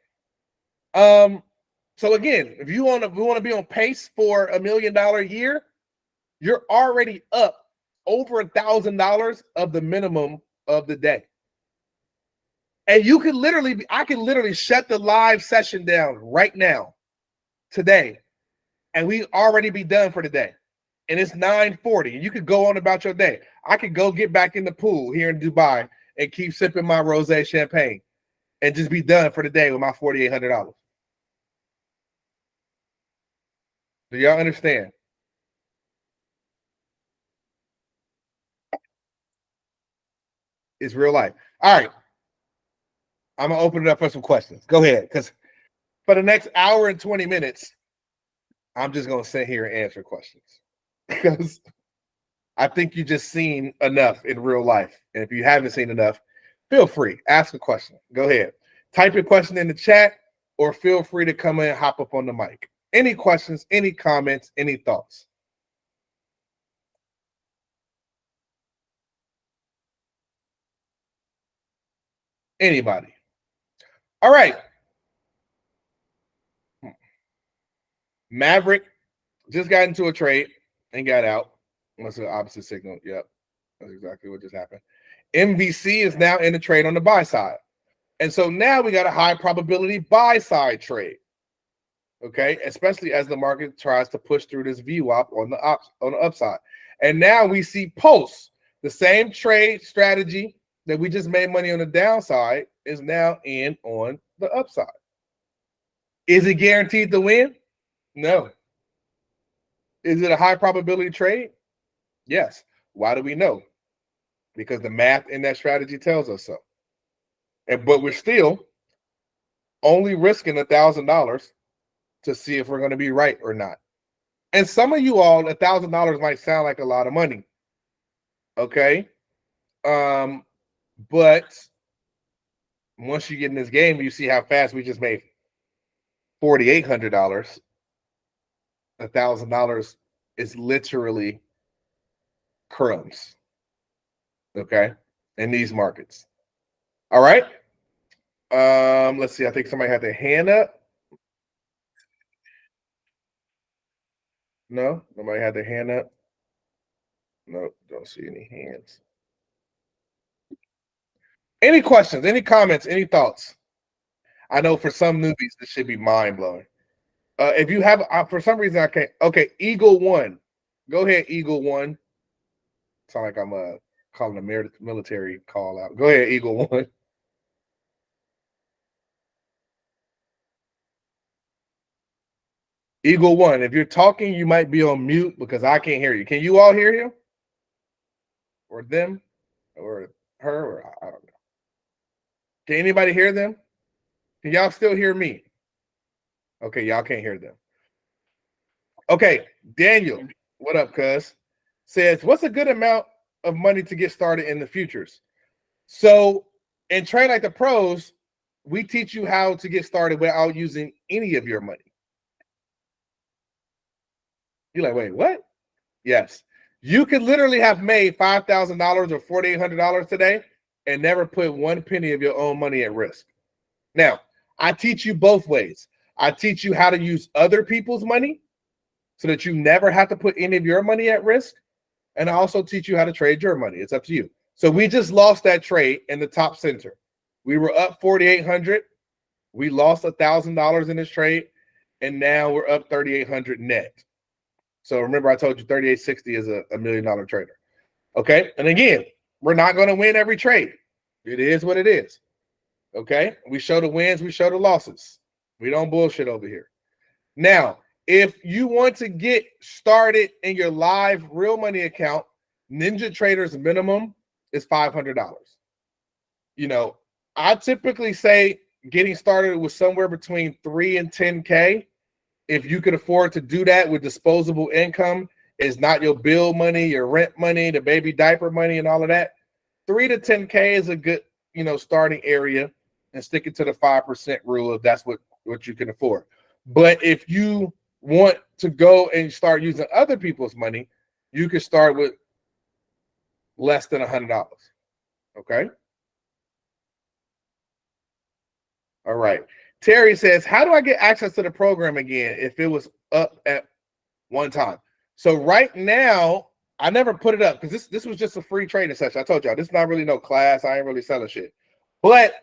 So again, if we want to be on pace for $1 million a year, you're already up over $1,000 of the minimum of the day. And you can I can literally shut the live session down right now, today, and we already be done for the day. And it's 9:40, and you could go on about your day. I could go get back in the pool here in Dubai and keep sipping my rosé champagne and just be done for the day with my $4,800. Do y'all understand? It's real life. All right. I'm going to open it up for some questions. Go ahead, because for the next hour and 20 minutes, I'm just going to sit here and answer questions because I think you just seen enough in real life. And if you haven't seen enough, feel free. Ask a question. Go ahead. Type your question in the chat or feel free to come in and hop up on the mic. Any questions, any comments, any thoughts? Anybody? All right. Maverick just got into a trade and got out. That's the opposite signal. Yep. That's exactly what just happened. MVC is now in the trade on the buy side. And so now we got a high probability buy side trade. Okay, especially as the market tries to push through this VWAP on the upside. And now we see Pulse, the same trade strategy that we just made money on the downside is now in on the upside. Is it guaranteed to win? No. Is it a high probability trade? Yes. Why do we know? Because the math in that strategy tells us so. But we're still only risking $1,000 to see if we're going to be right or not. And some of you all, $1,000 might sound like a lot of money. Okay. But once you get in this game, you see how fast we just made $4,800. $1,000 is literally crumbs. Okay. In these markets. All right. Let's see. I think somebody had their hand up. No, nobody had their hand up. No, don't see any hands. Any questions, any comments, any thoughts? I know for some newbies, this should be mind-blowing. If you have, for some reason, I can't. Okay, Eagle One. Go ahead, Eagle One. Sound like I'm calling a military call out. Go ahead, Eagle One. Eagle One, if you're talking, you might be on mute because I can't hear you. Can you all hear him? Or them? Or her? Or I don't know. Can anybody hear them? Can y'all still hear me? Okay, y'all can't hear them. Okay, Daniel, what up, cuz? Says, what's a good amount of money to get started in the futures? So in Trade Like the Pros, we teach you how to get started without using any of your money. You're like, wait, what? Yes. You could literally have made $5,000 or $4,800 today and never put one penny of your own money at risk. Now, I teach you both ways. I teach you how to use other people's money so that you never have to put any of your money at risk. And I also teach you how to trade your money. It's up to you. So we just lost that trade in the top center. We were up 4,800. We lost $1,000 in this trade, and now we're up 3,800 net. So remember, I told you 3,860 is a $1 million trader. Okay, and again, we're not going to win every trade. It is what it is. Okay, we show the wins, we show the losses. We don't bullshit over here. Now, if you want to get started in your live real money account, Ninja Trader's minimum is $500. You know, I typically say getting started with somewhere between 3 and 10K. If you can afford to do that with disposable income, is not your bill money, your rent money, the baby diaper money, and all of that. 3 to 10K is a good, starting area, and stick it to the 5% rule if that's what you can afford. But if you want to go and start using other people's money, you can start with less than $100. Okay. All right. Terry says, how do I get access to the program again if it was up at one time? So right now, I never put it up because this was just a free training session. I told y'all, this is not really no class. I ain't really selling shit. But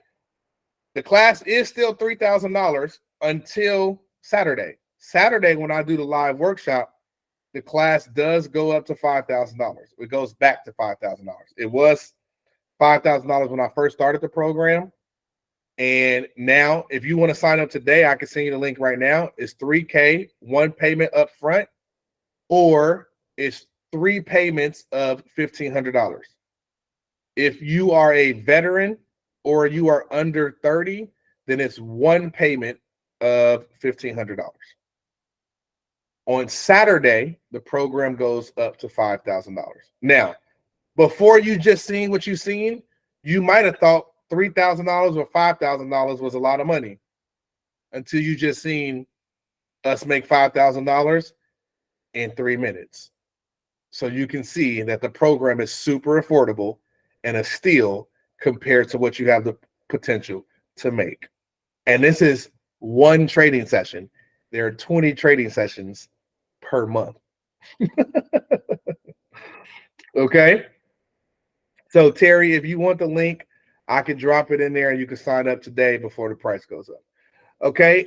the class is still $3,000 until Saturday. Saturday, when I do the live workshop, the class does go up to $5,000. It goes back to $5,000. It was $5,000 when I first started the program. And now, if you want to sign up today, I can send you the link right now. It's $3K, one payment up front, or it's 3 payments of $1,500. If you are a veteran or you are under 30, then it's one payment of $1,500. On Saturday, the program goes up to $5,000. Now, before you just seen what you seen, you might have thought $3,000 or $5,000 was a lot of money until you just seen us make $5,000 in 3 minutes. So you can see that the program is super affordable and a steal compared to what you have the potential to make. And this is one trading session. There are 20 trading sessions per month. Okay. So Terry, if you want the link, I can drop it in there and you can sign up today before the price goes up. Okay.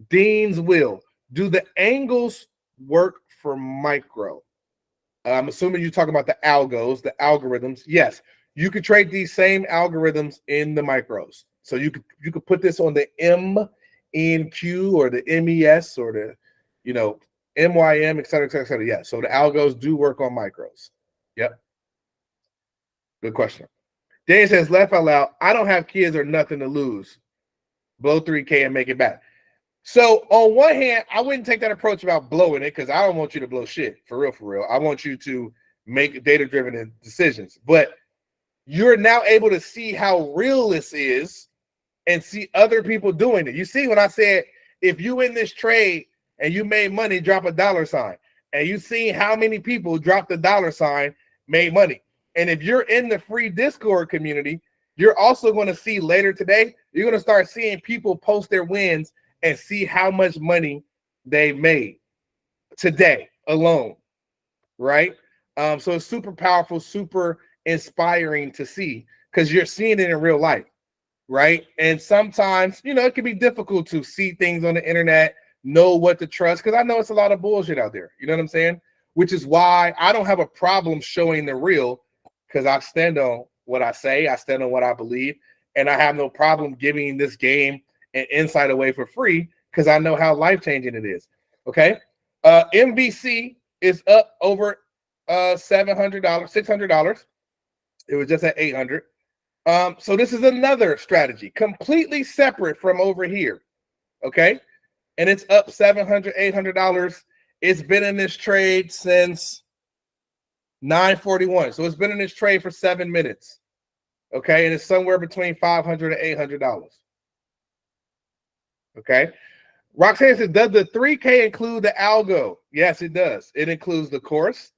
Dean's Will. Do the angles work for micro? I'm assuming you're talking about the algos, the algorithms. Yes, you could trade these same algorithms in the micros. So you could put this on the MNQ or the MES or the, MYM, et cetera, et cetera, et cetera. Yeah. So the algos do work on micros. Yep. Good question. Dan says, laugh out loud, I don't have kids or nothing to lose. Blow 3K and make it back. So on one hand, I wouldn't take that approach about blowing it because I don't want you to blow shit. For real, for real. I want you to make data-driven decisions. But you're now able to see how real this is and see other people doing it. You see when I said, if you in this trade and you made money, drop a $sign. And you see how many people dropped the $sign, made money. And if you're in the free Discord community, you're also going to see later today, you're going to start seeing people post their wins and see how much money they made today alone, right? So it's super powerful, super inspiring to see because you're seeing it in real life, right? And sometimes, it can be difficult to see things on the internet, know what to trust, because I know it's a lot of bullshit out there. You know what I'm saying? Which is why I don't have a problem showing the real, because I stand on what I say, I stand on what I believe, and I have no problem giving this game an insight away for free because I know how life-changing it is. Okay. MVC is up over $700, $600. It was just at $800. So this is another strategy, completely separate from over here. Okay. And it's up $700, $800. It's been in this trade since 9:41. So it's been in this trade for 7 minutes. Okay. And it's somewhere between $500 and $800. Okay. Roxanne says, does the 3K include the algo? Yes, it does. It includes the course.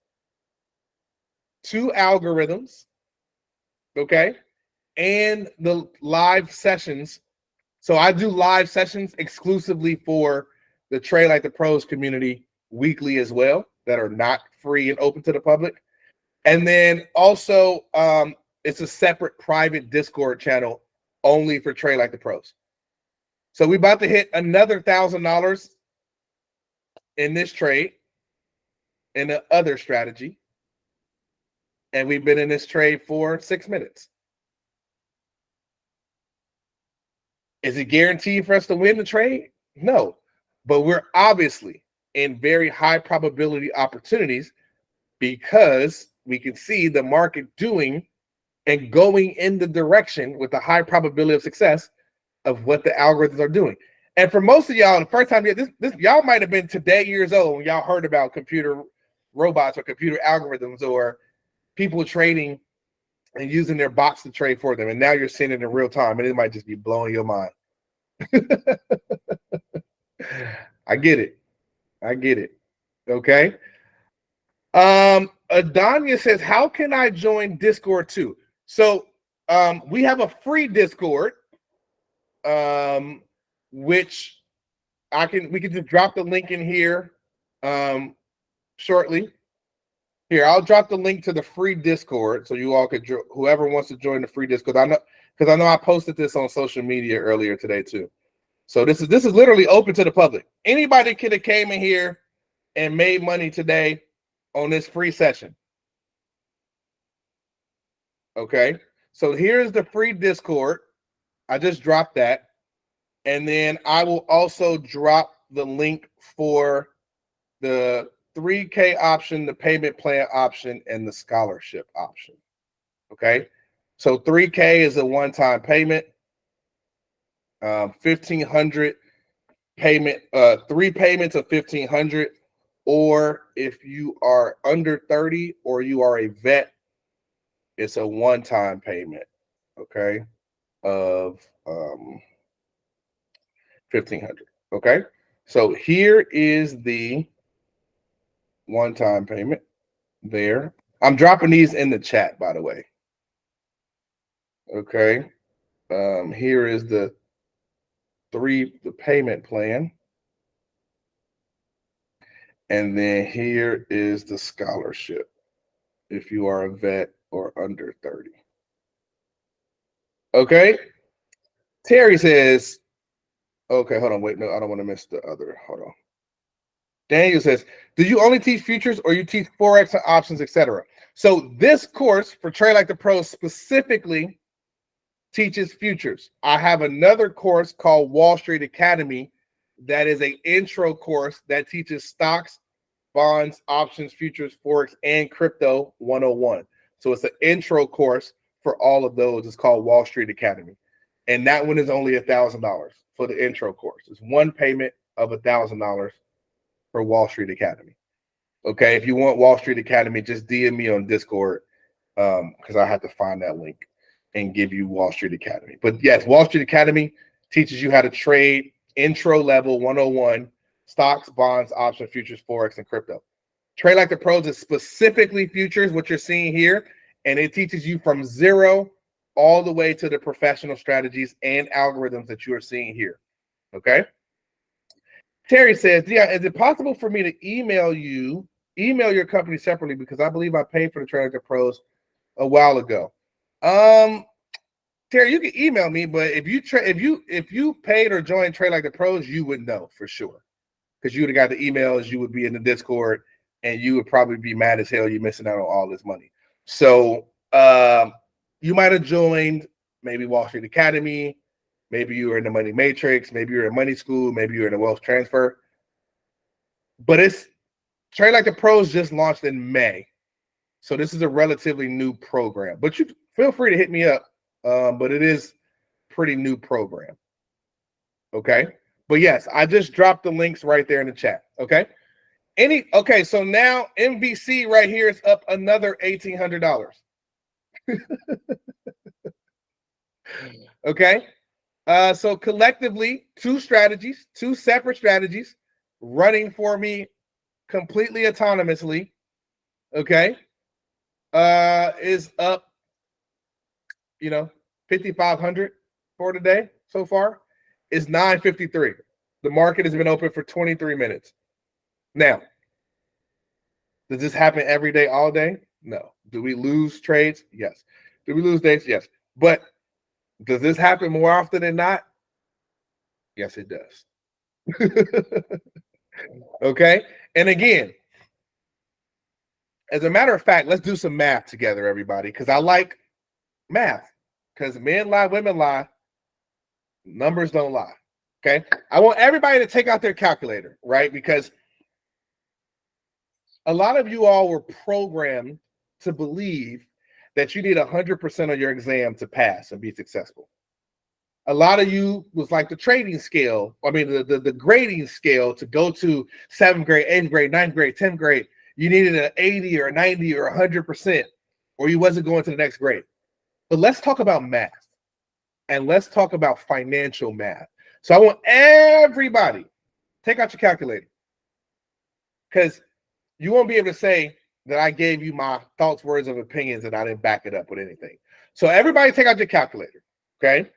2 algorithms, okay, and the live sessions. So I do live sessions exclusively for the Trade Like the Pros community weekly as well that are not free and open to the public. And then also it's a separate private Discord channel only for Trade Like the Pros. So we're about to hit another $1,000 in this trade in the other strategy. And we've been in this trade for 6 minutes. Is it guaranteed for us to win the trade? No, but we're obviously in very high probability opportunities because we can see the market doing and going in the direction with a high probability of success of what the algorithms are doing. And for most of y'all, the first time y'all might have been today years old when y'all heard about computer robots or computer algorithms or people trading and using their bots to trade for them. And now you're seeing it in real time, and it might just be blowing your mind. I get it. Okay. Adanya says, how can I join Discord too? So we have a free Discord, which we can just drop the link in here shortly. Here, I'll drop the link to the free Discord so you all could whoever wants to join the free Discord. I know I posted this on social media earlier today too. So this is literally open to the public. Anybody could have came in here and made money today on this free session. Okay, so here's the free Discord. I just dropped that. And then I will also drop the link for the 3K option, the payment plan option, and the scholarship option. Okay, so 3K is a one-time payment. 1,500 payment, 3 payments of 1,500. Or if you are under 30 or you are a vet, it's a one-time payment, okay, of 1,500. Okay, so here is the one-time payment there. I'm dropping these in the chat, by the way. Okay, here is the payment plan. And then here is the scholarship if you are a vet or under 30. Okay. Terry says, okay, hold on. Wait, no, I don't want to miss the other. Hold on. Daniel says, do you only teach futures or you teach Forex and options, etc.? So this course for Trade Like the Pros specifically teaches futures. I have another course called Wall Street Academy that is an intro course that teaches stocks, bonds, options, futures, Forex, and crypto 101. So it's an intro course for all of those. It's called Wall Street Academy. And that one is only $1,000 for the intro course. It's one payment of $1,000 for Wall Street Academy. Okay, if you want Wall Street Academy, just DM me on Discord because I have to find that link and give you Wall Street Academy. But yes, Wall Street Academy teaches you how to trade intro level 101, stocks, bonds, options, futures, Forex, and crypto. Trade Like the Pros is specifically futures, what you're seeing here, and it teaches you from zero all the way to the professional strategies and algorithms that you are seeing here. Okay. Terry says, yeah, is it possible for me to email your company separately because I believe I paid for the Trade Like the Pros a while ago? Terry, you can email me, but if you paid or joined Trade Like the Pros, you would know for sure because you would have got the emails, you would be in the Discord, and you would probably be mad as hell you're missing out on all this money. So you might have joined maybe Wall Street Academy, maybe you were in the Money Matrix, maybe you're in Money School, maybe you're in a Wealth Transfer. But it's Trade Like the Pros just launched in May. So this is a relatively new program. But you feel free to hit me up. But it is pretty new program. Okay. But yes, I just dropped the links right there in the chat. Okay. Okay, so now MVC right here is up another $1,800. Okay. So collectively, two separate strategies running for me completely autonomously. Okay. is up, 5,500 for today so far. It's 9:53. The market has been open for 23 minutes. Now, does this happen every day, all day? No. Do we lose trades? Yes. Do we lose days? Yes. But does this happen more often than not? Yes, it does. Okay. And again, as a matter of fact, let's do some math together, everybody, because I like math. Because men lie, women lie, numbers don't lie. Okay. I want everybody to take out their calculator, right? Because a lot of you all were programmed to believe that you need 100% on your exam to pass and be successful. A lot of you was like the trading scale, the grading scale to go to 7th grade, 8th grade, 9th grade, 10th grade. You needed an 80 or 90 or 100%, or you wasn't going to the next grade. But let's talk about math, and let's talk about financial math. So I want everybody, take out your calculator, because you won't be able to say that I gave you my thoughts, words, of opinions, and I didn't back it up with anything. So everybody take out your calculator, okay?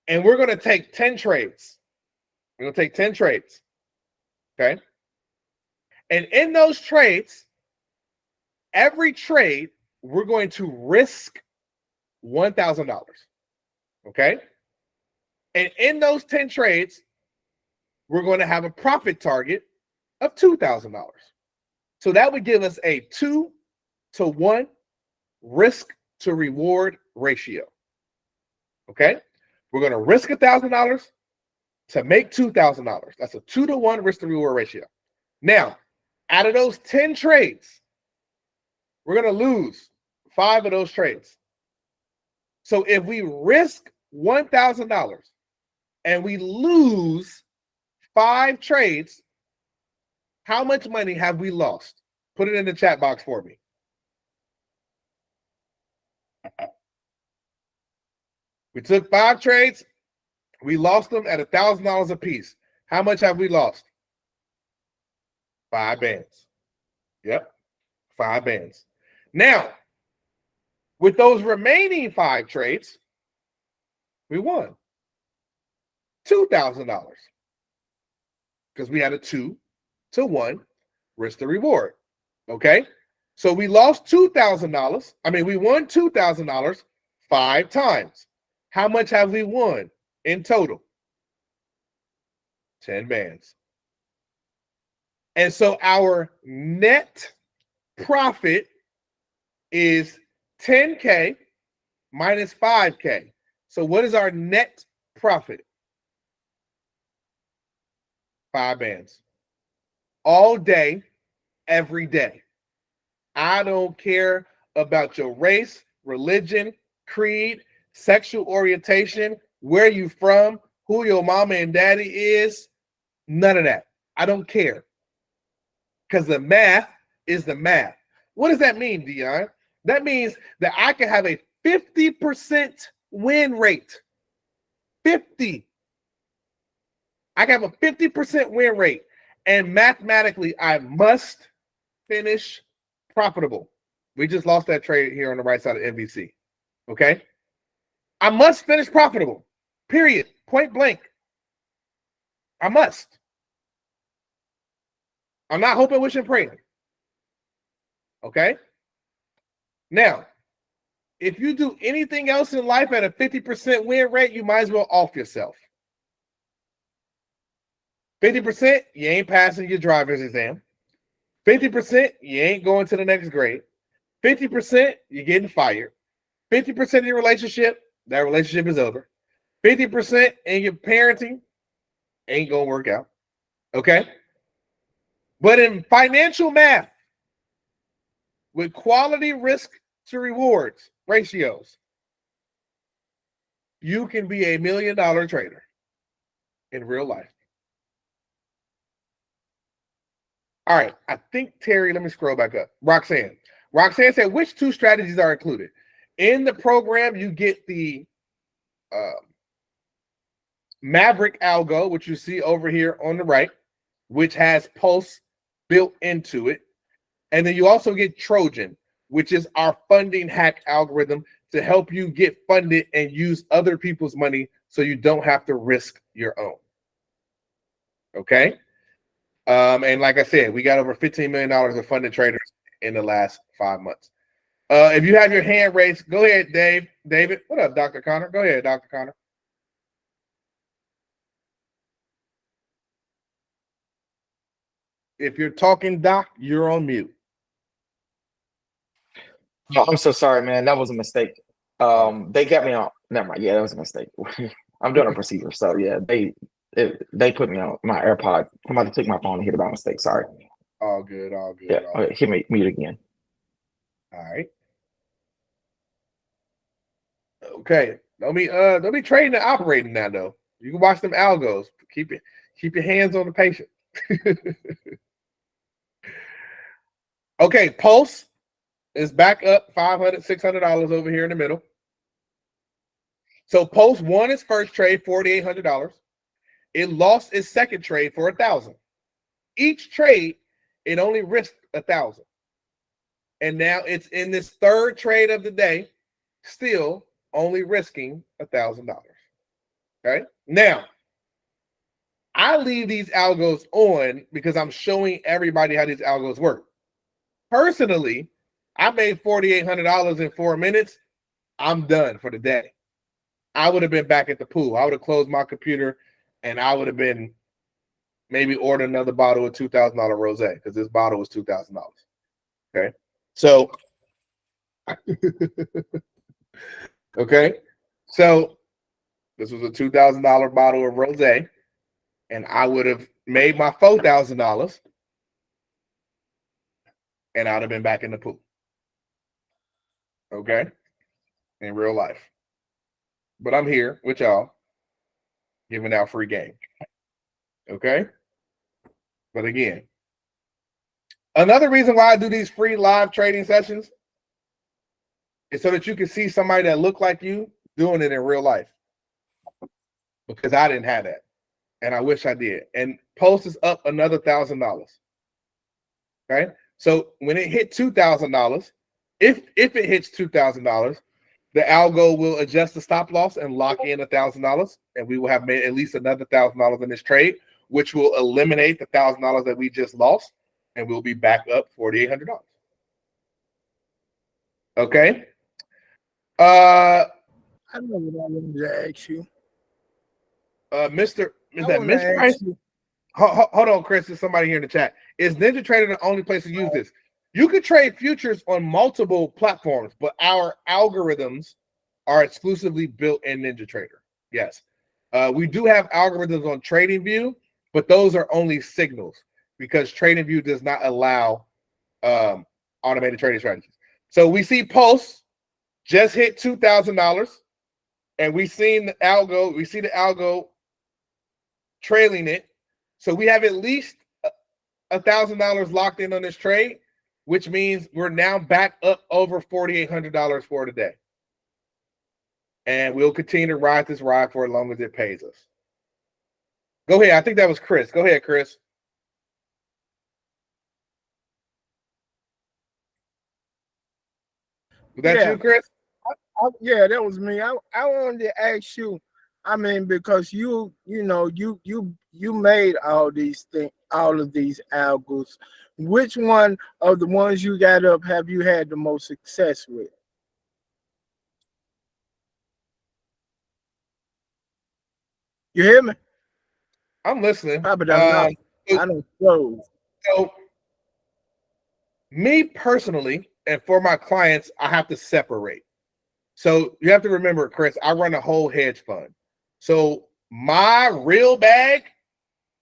And we're going to take 10 trades. We're going to take 10 trades, okay? And in those trades, every trade, we're going to risk $1,000, okay? And in those 10 trades, we're going to have a profit target of $2,000. So that would give us a 2-to-1 risk to reward ratio, okay? We're going to risk $1,000 to make $2,000. That's a 2-to-1 risk to reward ratio. Now, out of those 10 trades, we're going to lose 5 of those trades. So if we risk $1,000 and we lose 5 trades, how much money have we lost? Put it in the chat box for me. We took 5 trades. We lost them at $1,000 a piece. How much have we lost? 5 bands. Yep, 5 bands. Now, with those remaining 5 trades, we won $2,000 because we had a 2-to-1 risk to reward. Okay, so we lost $2,000. We won $2,000 5 times. How much have we won in total? 10 bands. And so our net profit is 10K minus 5K. So what is our net profit? 5 bands. All day, every day. I don't care about your race, religion, creed, sexual orientation, where you from, who your mama and daddy is. None of that. I don't care. Because the math is the math. What does that mean, Dion? That means that I can have a 50% win rate. 50. I can have a 50% win rate. And mathematically, I must finish profitable. We just lost that trade here on the right side of NVC. Okay? I must finish profitable. Period. Point blank. I must. I'm not hoping, wishing, praying. Okay? Now, if you do anything else in life at a 50% win rate, you might as well off yourself. 50%, you ain't passing your driver's exam. 50%, you ain't going to the next grade. 50%, you're getting fired. 50% of your relationship, that relationship is over. 50% in your parenting ain't going to work out. Okay? But in financial math, with quality risk to rewards ratios, you can be $1 million trader in real life. All right, I think Terry, let me scroll back up. Roxanne said, which 2 strategies are included? In the program, you get the Maverick algo, which you see over here on the right, which has pulse built into it. And then you also get Trojan, which is our funding hack algorithm to help you get funded and use other people's money so you don't have to risk your own. Okay. And like I said, we got over $15 million of funded traders in the last 5 months. If you have your hand raised, go ahead, Dave. David, what up, Dr. Connor? Go ahead, Dr. Connor. If you're talking, Doc, you're on mute. Oh, I'm so sorry, man. That was a mistake. They got me on. Never mind. Yeah, that was a mistake. I'm doing a procedure, so yeah, they put me on my AirPod. I'm about to take my phone and hit it by mistake. Sorry. All good, all good. Yeah, all good. hit me mute again. All right. Okay. Don't be trading and operating now, though. You can watch them algos. Keep your hands on the patient. Okay, Pulse is back up $500, $600 over here in the middle. So Pulse won its first trade, $4,800. It lost its second trade for $1,000. Each trade, it only risked $1,000. And now it's in this third trade of the day, still only risking $1,000. Okay. Now, I leave these algos on because I'm showing everybody how these algos work. Personally, I made $4,800 in 4 minutes. I'm done for the day. I would have been back at the pool. I would have closed my computer and I would have been maybe ordered another bottle of $2,000 rosé because this bottle was $2,000. Okay. So, okay. So, this was a $2,000 bottle of rosé, and I would have made my $4,000, and I'd have been back in the pool. Okay, in real life. But I'm here with y'all, giving out free game. Okay. But again, another reason why I do these free live trading sessions is so that you can see somebody that look like you doing it in real life. Because I didn't have that. And I wish I did. And Pulse is up another $1,000. Okay. So when it hit $2,000, if it hits $2,000, the algo will adjust the stop loss and lock in $1,000, and we will have made at least another $1,000 in this trade, which will eliminate the $1,000 that we just lost, and we'll be back up $4,800. Okay. I know what I wanted to ask you. Mr. Is I that wanna Mr. ask Rice? you- Hold on, Chris. There's somebody here in the chat. Is NinjaTrader the only place to use this? You could trade futures on multiple platforms, but our algorithms are exclusively built in NinjaTrader. Yes. We do have algorithms on TradingView, but those are only signals because TradingView does not allow automated trading strategies. So we see Pulse just hit $2,000, and we see the algo trailing it. So we have at least $1,000 locked in on this trade, which means we're now back up over $4,800 for today. And we'll continue to ride this ride for as long as it pays us. Go ahead. I think that was Chris. Go ahead, Chris. Was that you, Chris? Yeah, that was me. I wanted to ask you. I mean, because you made all these things, all of these algos. Which one of the ones you got up have you had the most success with? You hear me? I'm listening. Probably not. I don't know. So, me personally, and for my clients, I have to separate. So you have to remember, Chris, I run a whole hedge fund. So my real bag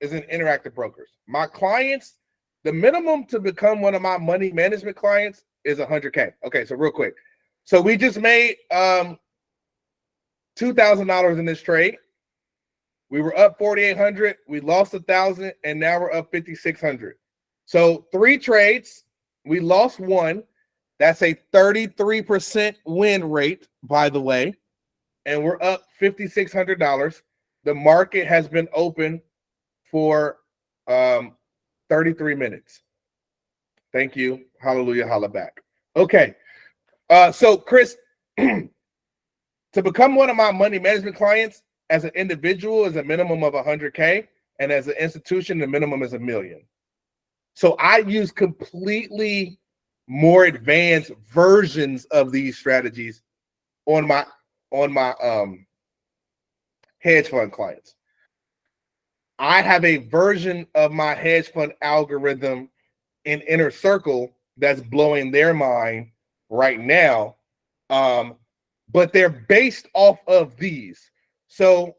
is in interactive brokers. My clients, the minimum to become one of my money management clients is $100K. Okay, so real quick. So we just made $2,000 in this trade. We were up 4,800. We lost 1,000, and now we're up 5,600. So 3 trades. We lost 1. That's a 33% win rate, by the way. And we're up $5,600. The market has been open for 33 minutes. Thank you. Hallelujah. Holla back. Okay. So Chris, to become one of my money management clients as an individual is a minimum of 100K, and as an institution, the minimum is $1 million. So I use completely more advanced versions of these strategies on my hedge fund clients. I have a version of my hedge fund algorithm in Inner Circle that's blowing their mind right now. But they're based off of these. So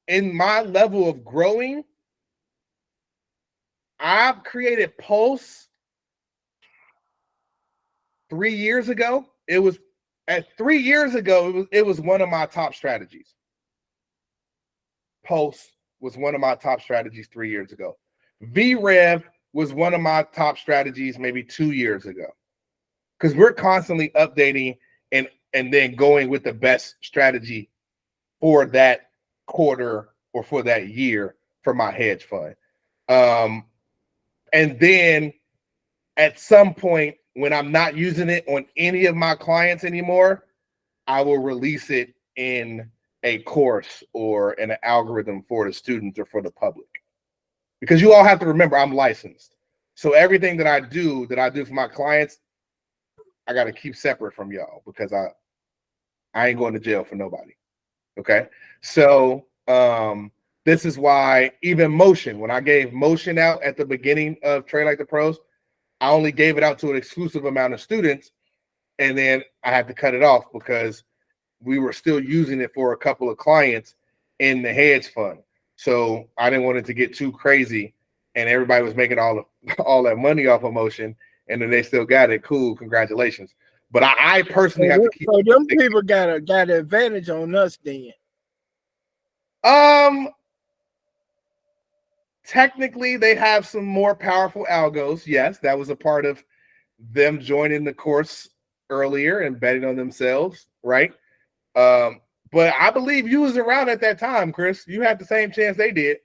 in my level of growing, I've created Pulse 3 years ago. It was 3 years ago, it was one of my top strategies. Pulse was one of my top strategies 3 years ago. VREV was one of my top strategies maybe 2 years ago. Because we're constantly updating and then going with the best strategy for that quarter or for that year for my hedge fund. And then at some point, when I'm not using it on any of my clients anymore, I will release it in a course or in an algorithm for the students or for the public. Because you all have to remember, I'm licensed. So everything that I do for my clients, I got to keep separate from y'all because I ain't going to jail for nobody. Okay. So this is why even Motion, when I gave Motion out at the beginning of Trade Like the Pros, I only gave it out to an exclusive amount of students. And then I had to cut it off because we were still using it for a couple of clients in the hedge fund. So I didn't want it to get too crazy and everybody was making all that money off of Motion and then they still got it. Cool. Congratulations. But I personally have to keep. So them people got an advantage on us then. Technically, they have some more powerful algos. Yes, that was a part of them joining the course earlier and betting on themselves, right? But I believe you was around at that time, Chris. You had the same chance they did.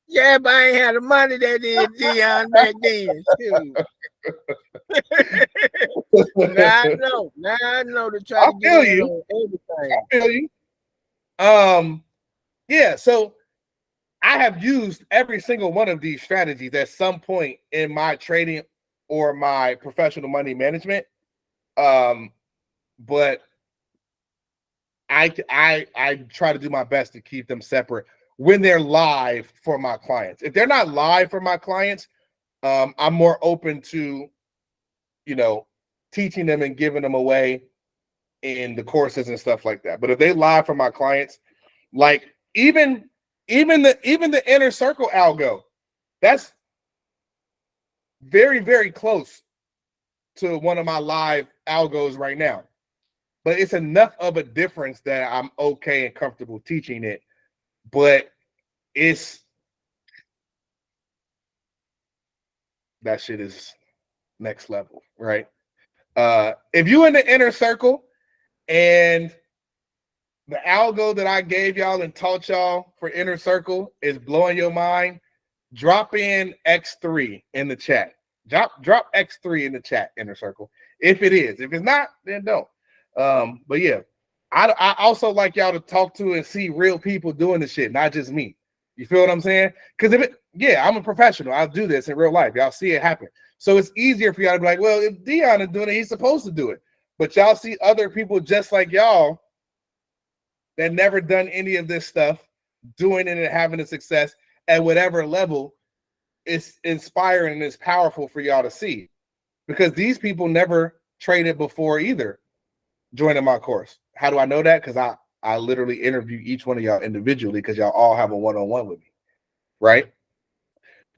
Yeah, but I ain't had the money that did Dion back then. Now I know to try to get in on everything. I feel you. Yeah, so I have used every single one of these strategies at some point in my trading or my professional money management. But I try to do my best to keep them separate when they're live for my clients. If they're not live for my clients, I'm more open to, teaching them and giving them away in the courses and stuff like that. But if they live for my clients, like even the Inner Circle algo, that's very, very close to one of my live algos right now. But it's enough of a difference that I'm okay and comfortable teaching it. But that shit is next level, right? If you in the Inner Circle and the algo that I gave y'all and taught y'all for Inner Circle is blowing your mind, drop in X3 in the chat. Drop X3 in the chat, Inner Circle. If it is. If it's not, then don't. But yeah, I also like y'all to talk to and see real people doing this shit, not just me. You feel what I'm saying? Because I'm a professional. I'll do this in real life. Y'all see it happen. So it's easier for y'all to be like, well, if Dion is doing it, he's supposed to do it. But y'all see other people just like y'all that never done any of this stuff, doing it and having a success at whatever level. It's inspiring and it's powerful for y'all to see, because these people never traded before either joining my course. How do I know that? Because I literally interview each one of y'all individually because y'all all have a one-on-one with me, right?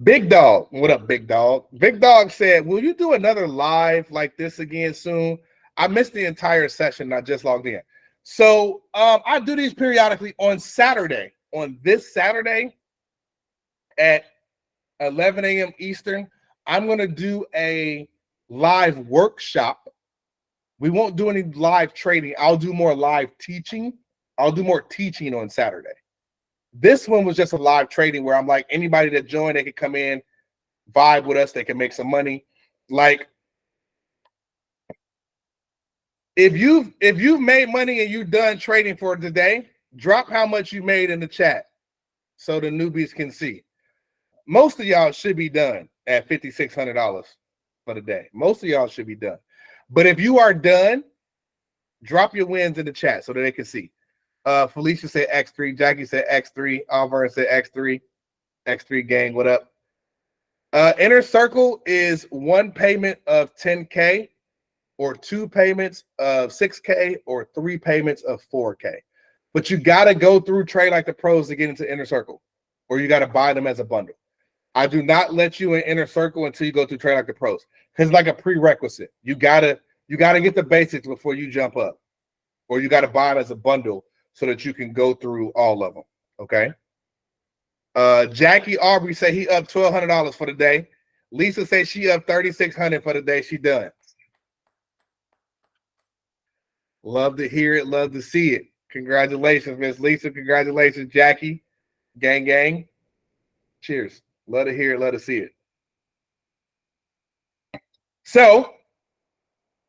Big Dog, what up, Big Dog? Big Dog said, will you do another live like this again soon? I missed the entire session. I just logged in. So I do these periodically on Saturday. On this Saturday at 11 a.m. Eastern, I'm going to do a live workshop. We won't do any live trading. I'll do more live teaching. I'll do more teaching on Saturday. This one was just a live trading where I'm like, anybody that joined, they could come in, vibe with us. They can make some money. Like, if you've made money and you've done trading for today, drop how much you made in the chat so the newbies can see. Most of y'all should be done at $5,600 for the day. Most of y'all should be done. But if you are done, drop your wins in the chat so that they can see. Felicia said X3. Jackie said X3. Alvaro said X3. X3 gang, what up? Inner Circle is one payment of 10K, or two payments of 6K, or three payments of 4K. But you got to go through Trade Like the Pros to get into Inner Circle, or you got to buy them as a bundle. I do not let you in Inner Circle until you go through Trade Like the Pros, because it's like a prerequisite. You gotta get the basics before you jump up, or you got to buy them as a bundle so that you can go through all of them. Okay. Jackie Aubrey said he up $1,200 for the day. Lisa said she up $3,600 for the day. She done. Love to hear it. Love to see it. Congratulations, Miss Lisa. Congratulations, Jackie. Gang, gang. Cheers. Love to hear it. Love to see it. So,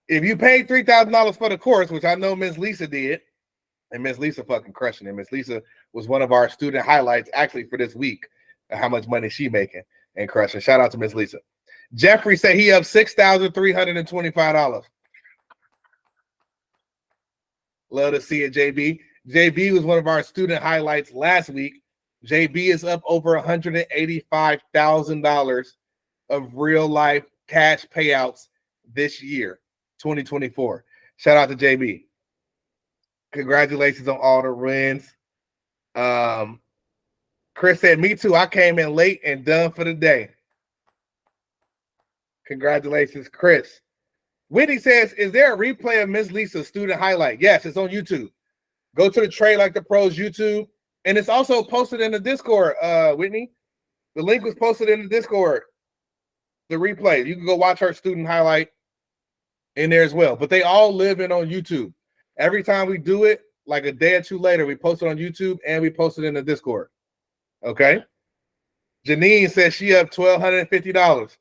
if you paid $3,000 for the course, which I know Miss Lisa did, and Miss Lisa fucking crushing it. Miss Lisa was one of our student highlights actually for this week, how much money she making and crushing. Shout out to Miss Lisa. Jeffrey said he up $6,325. Love to see it, JB. JB was one of our student highlights last week. JB is up over $185,000 of real life cash payouts this year, 2024. Shout out to JB. Congratulations on all the wins. Chris said, me too. I came in late and done for the day. Congratulations, Chris. Whitney says, is there a replay of Miss Lisa's student highlight? Yes, it's on YouTube. Go to the Trade Like the Pros YouTube. And it's also posted in the Discord, Whitney. The link was posted in the Discord. The replay. You can go watch her student highlight in there as well. But they all live in on YouTube. Every time we do it, like a day or two later, we post it on YouTube and we post it in the Discord. Okay. Janine says she up $1,250.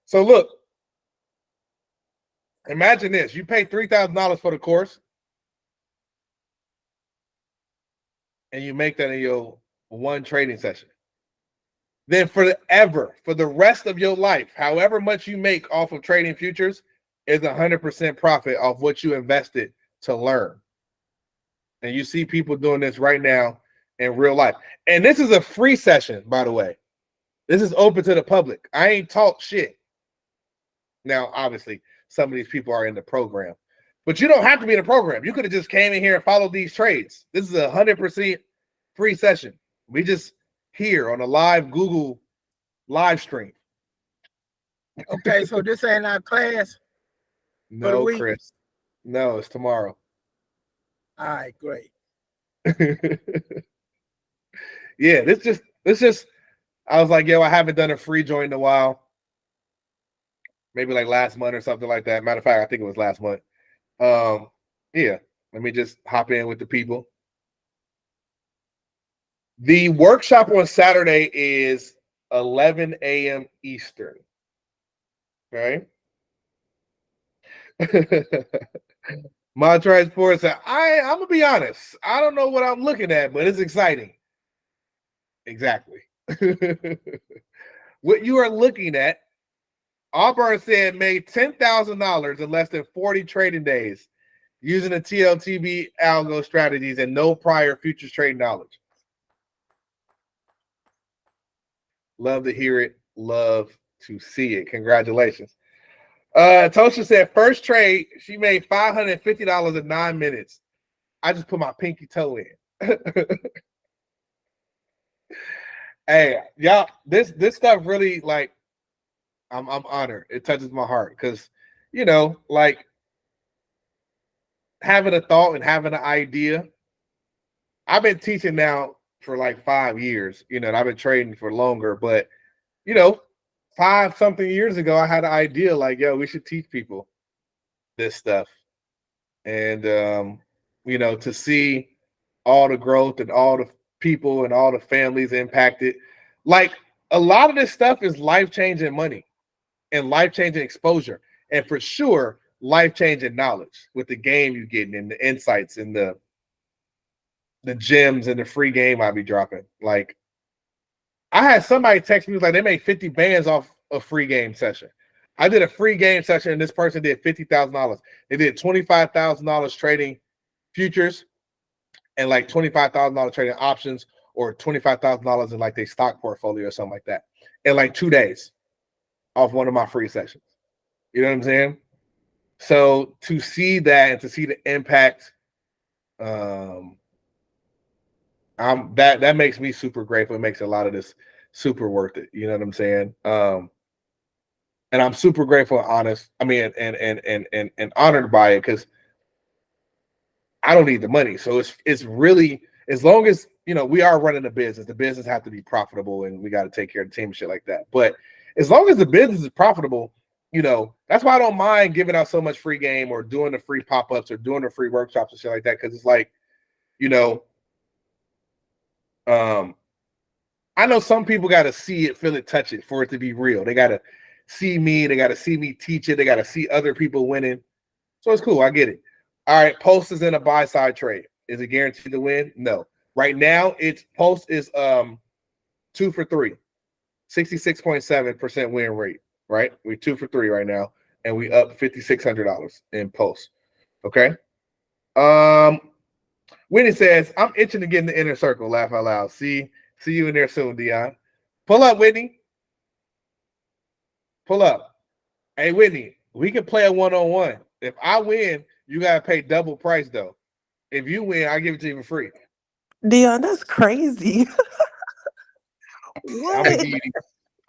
So look, imagine this. You pay $3,000 for the course and you make that in your one trading session. Then for the rest of your life, however much you make off of trading futures is 100% profit off what you invested to learn. And you see people doing this right now in real life. And this is a free session, by the way. This is open to the public. I ain't talk shit. Now, obviously, some of these people are in the program, but you don't have to be in the program. You could have just came in here and followed these trades. This is 100% free session. We just here on a live Google live stream. Okay, so this ain't our class. No, Chris. No, it's tomorrow. All right, great. Yeah, this just I was like, yo, I haven't done a free join in a while. Maybe like last month or something like that. Matter of fact, I think it was last month. Yeah, let me just hop in with the people. The workshop on Saturday is 11 a.m. Eastern. Okay. Montrez Ford said, I'm gonna be honest. I don't know what I'm looking at, but it's exciting. Exactly. What you are looking at, Auburn said made $10,000 in less than 40 trading days using the TLTP algo strategies and no prior futures trading knowledge. Love to hear it. Love to see it. Congratulations. Tosha said first trade, she made $550 in 9 minutes. I just put my pinky toe in. Hey, y'all, this stuff really, like, I'm honored. It touches my heart because, you know, like having a thought and having an idea. I've been teaching now for like 5 years, you know, and I've been trading for longer, but you know, 5-something years ago, I had an idea like, yo, we should teach people this stuff. And, you know, to see all the growth and all the people and all the families impacted. Like, a lot of this stuff is life-changing money and life-changing exposure, and for sure, life-changing knowledge with the game you're getting and the insights and the gems and the free game I be dropping. Like, I had somebody text me like they made 50 bands off a free game session. I did a free game session and this person did $50,000. They did $25,000 trading futures and like $25,000 trading options or $25,000 in like their stock portfolio or something like that in like 2 days off one of my free sessions. You know what I'm saying? So to see that and to see the impact, that makes me super grateful. It makes a lot of this super worth it. You know what I'm saying? And I'm super grateful and honest. I mean, and honored by it because I don't need the money. So it's really, as long as, you know, we are running a business, the business have to be profitable and we got to take care of the team and shit like that. But as long as the business is profitable, you know, that's why I don't mind giving out so much free game or doing the free pop-ups or doing the free workshops and shit like that. Cause it's like, you know, I know some people got to see it, feel it, touch it for it to be real. They got to see me. They got to see me teach it. They got to see other people winning. So it's cool. I get it. All right. Post is in a buy side trade. Is it guaranteed to win? No. Right now, it's Post is 2 for 3, 66.7% win rate. Right. We're 2 for 3 right now, and we up $5,600 in Post. Okay. Winnie says, I'm itching to get in the inner circle. Laugh out loud. See you in there soon, Dion. Pull up, Whitney. Pull up. Hey, Whitney, we can play a one-on-one. If I win, you got to pay double price, though. If you win, I give it to you for free. Dion, that's crazy. I'm What?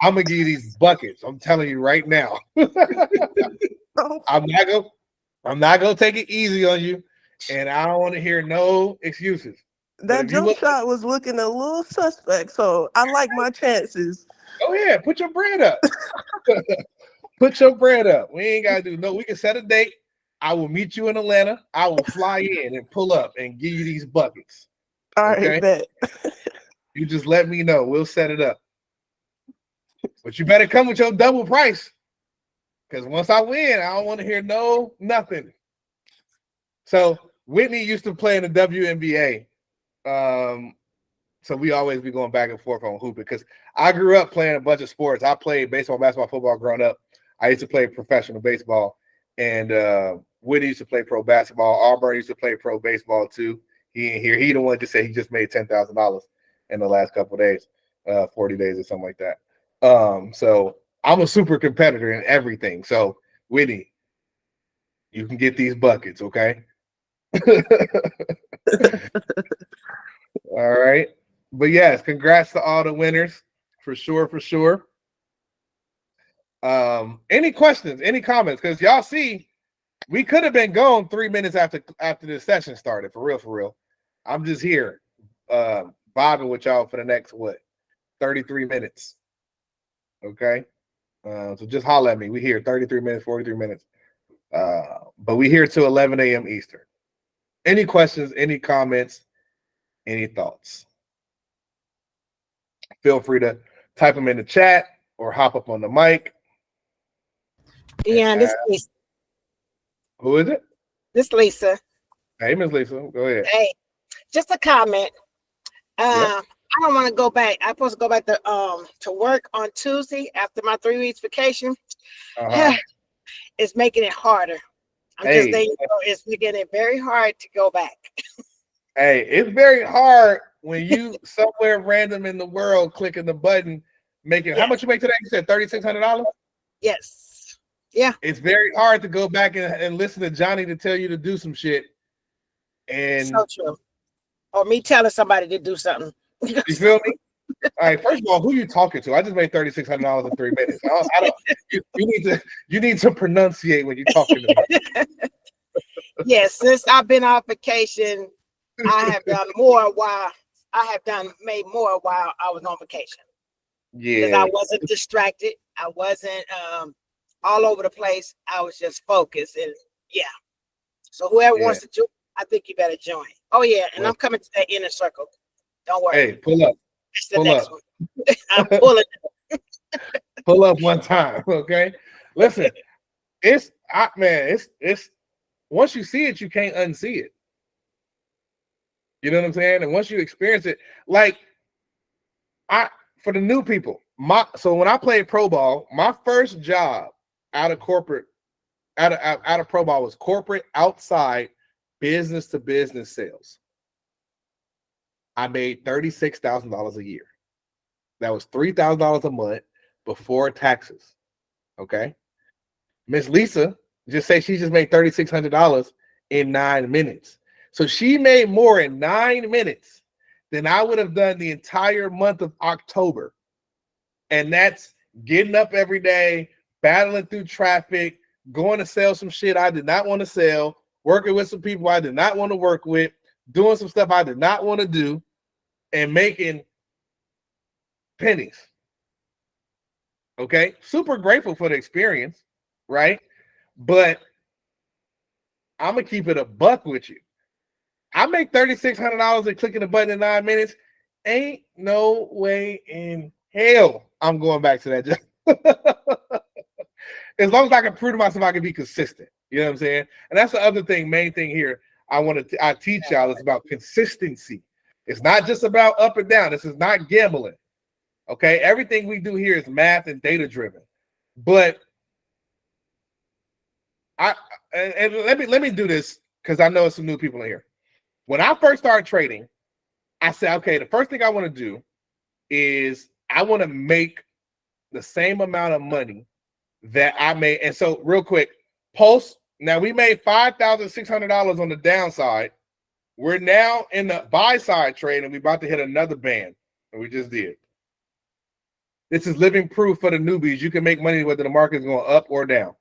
gonna give you these buckets. I'm telling you right now. Oh, I'm not gonna take it easy on you, and I don't want to hear no excuses. that if you jump look- shot was looking a little suspect, so I like my chances. Go ahead, put your bread up. Put your bread up. We ain't gotta do no. We can set a date. I will meet you in Atlanta. I will fly in and pull up and give you these buckets. All right, Okay. bet. You just let me know. We'll set it up. But you better come with your double price. Because once I win, I don't want to hear nothing. So Whitney used to play in the WNBA. So we always be going back and forth on hooping because I grew up playing a bunch of sports. I played baseball, basketball, football growing up. I used to play professional baseball, and Whitney used to play pro basketball. Auburn used to play pro baseball too. He ain't here. He the one to say he just made $10,000 in the last couple of days, 40 days or something like that. So I'm a super competitor in everything. So Whitney, you can get these buckets, okay? All right. But yes, congrats to all the winners for sure. Any questions, any comments? Because y'all see, we could have been gone 3 minutes after this session started, for real. I'm just here vibing with y'all for the next 33 minutes. Okay. So just holler at me. We here 33 minutes, 43 minutes. But we here till 11 a.m. Eastern. Any questions, any comments, any thoughts? Feel free to type them in the chat or hop up on the mic. Yeah, this Lisa. Who is it? This Lisa. Hey, Miss Lisa, go ahead. Hey, just a comment. Yep. I don't want to go back. I'm supposed to go back to work on Tuesday after my 3 weeks vacation. It's making it harder. I'm just letting you know, it's making it very hard to go back. Hey, it's very hard when you somewhere random in the world clicking the button, making how much you make today? You said $3,600? Yes. Yeah. It's very hard to go back and listen to Johnny to tell you to do some shit. And so true. Or me telling somebody to do something. You feel me? All right. First of all, who you talking to? I just made $3,600 in 3 minutes. I don't. You need to pronunciate when you're talking to me. Yes, since I've been on vacation, I have done more while made more while I was on vacation. Yeah. Because I wasn't distracted. I wasn't all over the place. I was just focused. And yeah. So whoever wants to join, I think you better join. Oh yeah, and I'm coming to that inner circle. Don't worry. Hey, pull up. It's the next one. I'm pulling. Pull up one time, okay? Listen, it's once you see it, you can't unsee it. You know what I'm saying? And once you experience it, like for the new people, so when I played pro ball, my first job out of corporate, out of pro ball was corporate outside business to business sales. I made $36,000 a year. That was $3,000 a month before taxes. Okay. Miss Lisa just say she just made $3,600 in 9 minutes. So she made more in 9 minutes than I would have done the entire month of October. And that's getting up every day, battling through traffic, going to sell some shit I did not want to sell, working with some people I did not want to work with, doing some stuff I did not want to do, and making pennies. Okay, super grateful for the experience, right? But I'm gonna keep it a buck with you. I make $3,600 and clicking the button in 9 minutes. Ain't no way in hell I'm going back to that job. As long as I can prove to myself I can be consistent. You know what I'm saying? And that's the other thing, main thing here. I teach y'all is about consistency. It's not just about up and down. This is not gambling. Okay, everything we do here is math and data driven. But let me do this because I know it's some new people in here. When I first started trading, I said, okay, the first thing I want to do is I want to make the same amount of money that I made. And so, real quick, Pulse. Now we made $5,600 on the downside. We're now in the buy side trade, and we're about to hit another band, and we just did. This is living proof for the newbies. You can make money whether the market is going up or down.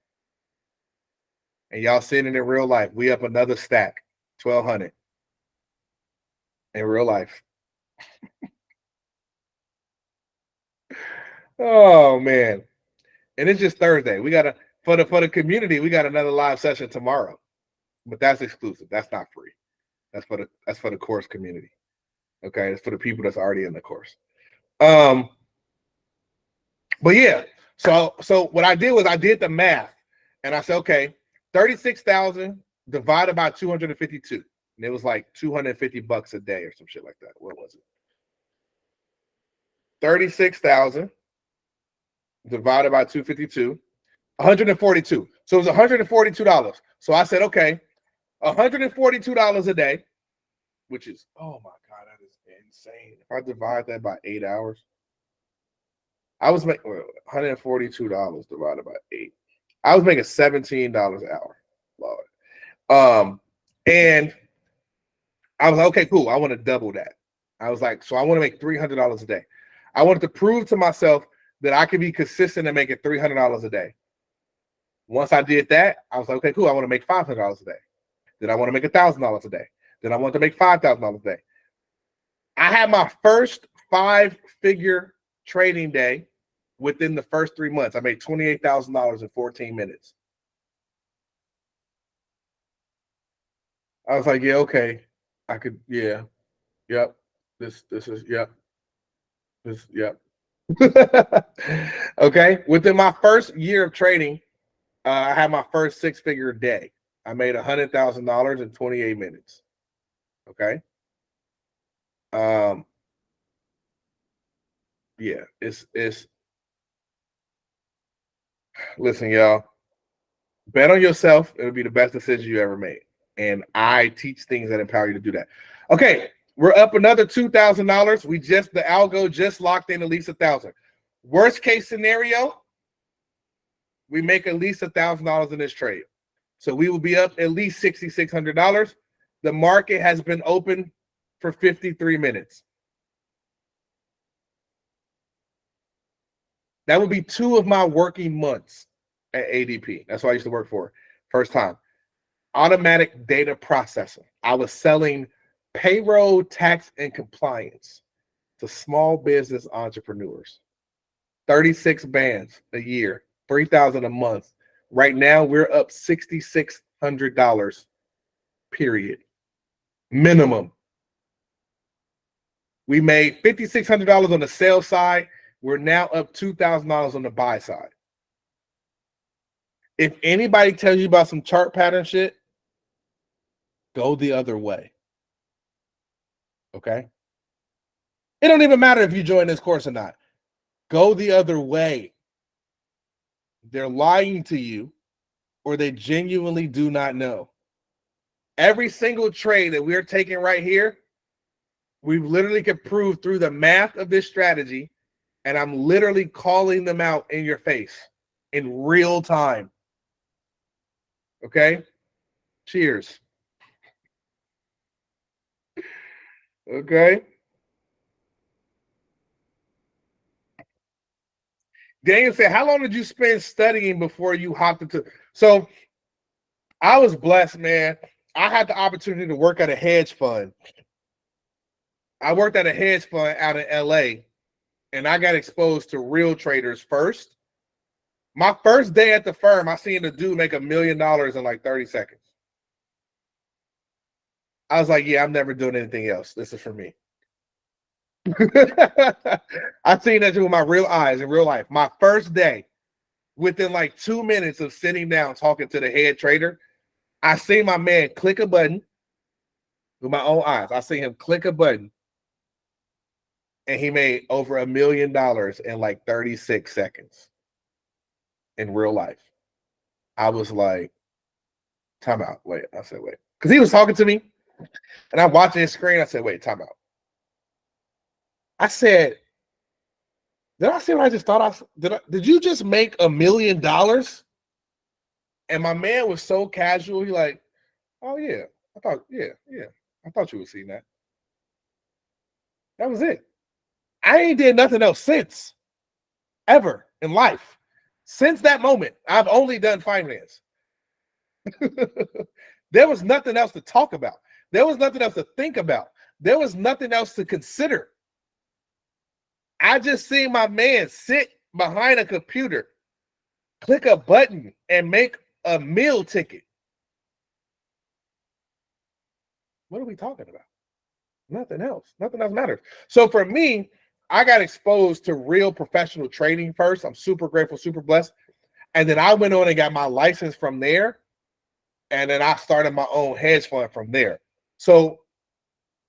And y'all seeing it in real life. We up another stack, 1,200 in real life. Oh man. And it's just Thursday. We got for the community, we got another live session tomorrow. But that's exclusive. That's not free. That's for the course community. Okay, it's for the people that's already in the course. But yeah, so what I did was I did the math, and I said, okay, 36,000 divided by 252, and it was like $250 a day or some shit like that. What was it? 36,000 divided by 252, 142. So it was $142. So I said, okay, $142 a day, which is, oh my God, that is insane. If I divide that by 8 hours, I was making $142 divided by 8. I was making $17 an hour. Lord. And I was like, okay, cool. I want to double that. I was like, so I want to make $300 a day. I wanted to prove to myself that I could be consistent in making $300 a day. Once I did that, I was like, okay, cool. I want to make $500 a day. Then I want to make $1,000 a day. Then I want to make $5,000 a day. I had my first 5-figure trading day within the first 3 months. I made $28,000 in 14 minutes. I was like, yeah, okay. I could, yeah. Yep. This is, yep. This, yep. Okay. Within my first year of trading, I had my first 6-figure day. I made $100,000 in 28 minutes. Okay. Yeah, it's listen, y'all. Bet on yourself. It'll be the best decision you ever made. And I teach things that empower you to do that. Okay, we're up another $2,000. The algo just locked in at least 1,000. Worst case scenario, we make at least $1,000 in this trade. So we will be up at least $6,600. The market has been open for 53 minutes. That would be 2 of my working months at ADP. That's what I used to work for. First time. Automatic data processing. I was selling payroll, tax, and compliance to small business entrepreneurs. 36 bands a year, $3,000 a month. Right now, we're up $6,600, period. Minimum. We made $5,600 on the sales side. We're now up $2,000 on the buy side. If anybody tells you about some chart pattern shit, go the other way. Okay? It don't even matter if you join this course or not. Go the other way. They're lying to you, or they genuinely do not know. Every single trade that we're taking right here, we literally can prove through the math of this strategy, and I'm literally calling them out in your face in real time. Okay? Cheers. Okay? Daniel said, how long did you spend studying before you hopped into? So I was blessed, man. I had the opportunity to work at a hedge fund. I worked at a hedge fund out in LA, and I got exposed to real traders first. My first day at the firm, I seen a dude make $1 million in like 30 seconds. I was like, yeah, I'm never doing anything else. This is for me. I seen that with my real eyes in real life. My first day, within like 2 minutes of sitting down talking to the head trader, I seen my man click a button with my own eyes. I seen him click a button, and he made over $1 million in like 36 seconds in real life. I was like, time out. Wait. I said, wait. Because he was talking to me, and I'm watching his screen. I said, wait, time out. I said, did I say what I just thought? Did you just make $1 million? And my man was so casual. He like, oh yeah, I thought you would see that. That was it. I ain't did nothing else since, ever in life. Since that moment, I've only done finance. There was nothing else to talk about. There was nothing else to think about. There was nothing else to consider. I just seen my man sit behind a computer, click a button, and make a meal ticket. What are we talking about? Nothing else. Nothing else matters. So for me, I got exposed to real professional trading first. I'm super grateful, super blessed. And then I went on and got my license from there. And then I started my own hedge fund from there. So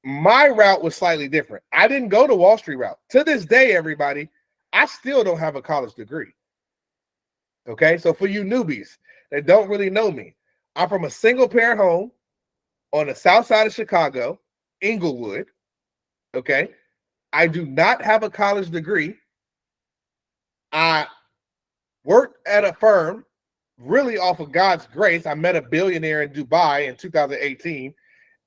my route was slightly different. I didn't go the Wall Street route. To this day, everybody, I still don't have a college degree. Okay, so for you newbies that don't really know me, I'm from a single parent home on the south side of Chicago, Inglewood. Okay, I do not have a college degree. I worked at a firm really off of God's grace. I met a billionaire in Dubai in 2018,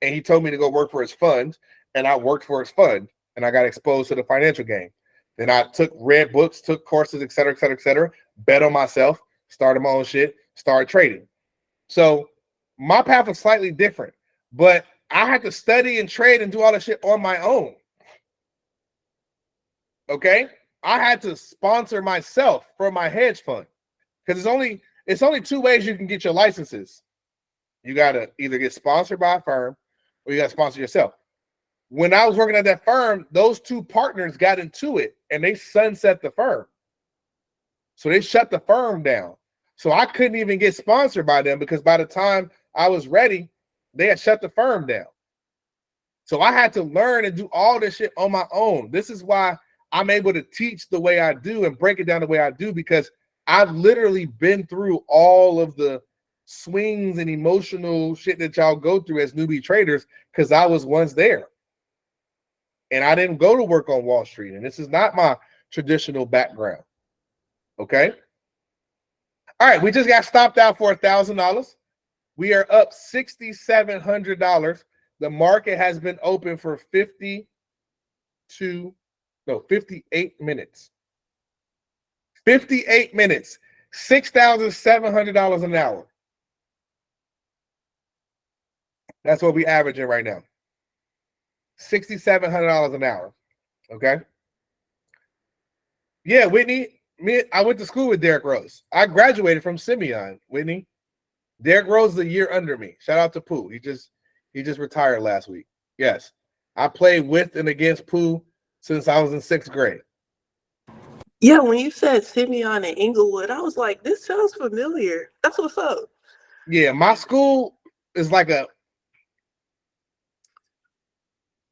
and he told me to go work for his fund, and I worked for his fund, and I got exposed to the financial game. Then I read books, took courses, et cetera, bet on myself, started my own shit, started trading. So my path was slightly different, but I had to study and trade and do all that shit on my own. Okay? I had to sponsor myself for my hedge fund because it's only two ways you can get your licenses. You got to either get sponsored by a firm or you got to sponsor yourself. When I was working at that firm, those two partners got into it and they sunset the firm. So they shut the firm down. So I couldn't even get sponsored by them because by the time I was ready, they had shut the firm down. So I had to learn and do all this shit on my own. This is why I'm able to teach the way I do and break it down the way I do, because I've literally been through all of the swings and emotional shit that y'all go through as newbie traders because I was once there. And I didn't go to work on Wall Street. And this is not my traditional background. Okay? All right, we just got stopped out for $1,000. We are up $6,700. The market has been open for 58 minutes. 58 minutes. $6,700 an hour. That's what we averaging right now. $6,700 an hour. Okay. Yeah, Whitney. I went to school with Derrick Rose. I graduated from Simeon, Whitney. Derrick Rose is a year under me. Shout out to Pooh. He just retired last week. Yes. I played with and against Pooh since I was in 6th grade. Yeah, when you said Simeon and Inglewood, I was like, this sounds familiar. That's what's up. Yeah, my school is like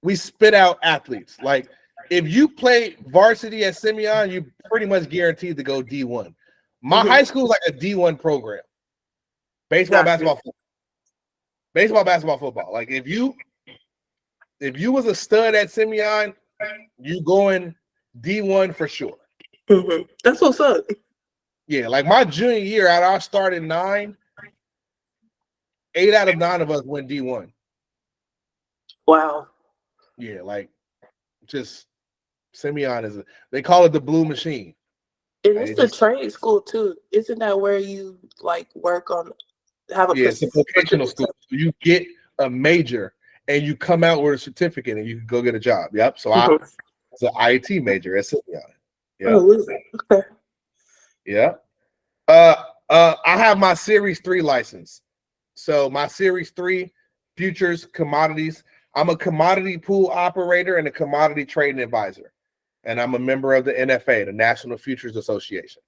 we spit out athletes. Like if you play varsity at Simeon, you pretty much guaranteed to go D1. My high school is like a D1 program. Baseball, basketball, football. Baseball, basketball, football. Like if you was a stud at Simeon, you going D1 for sure. That's what's up. Yeah, like my junior year, I started 9. 8 out of 9 of us went D1. Wow. Yeah, like just Simeon they call it the blue machine. And it's a trade school too. Isn't that where you like work on have a it's a vocational school. So you get a major and you come out with a certificate and you can go get a job. Yep. So I was an IT major at Simeon. Yeah. Oh, okay. Yeah. I have my Series 3 license. So my Series 3 futures, commodities. I'm a commodity pool operator and a commodity trading advisor. And I'm a member of the NFA, the National Futures Association.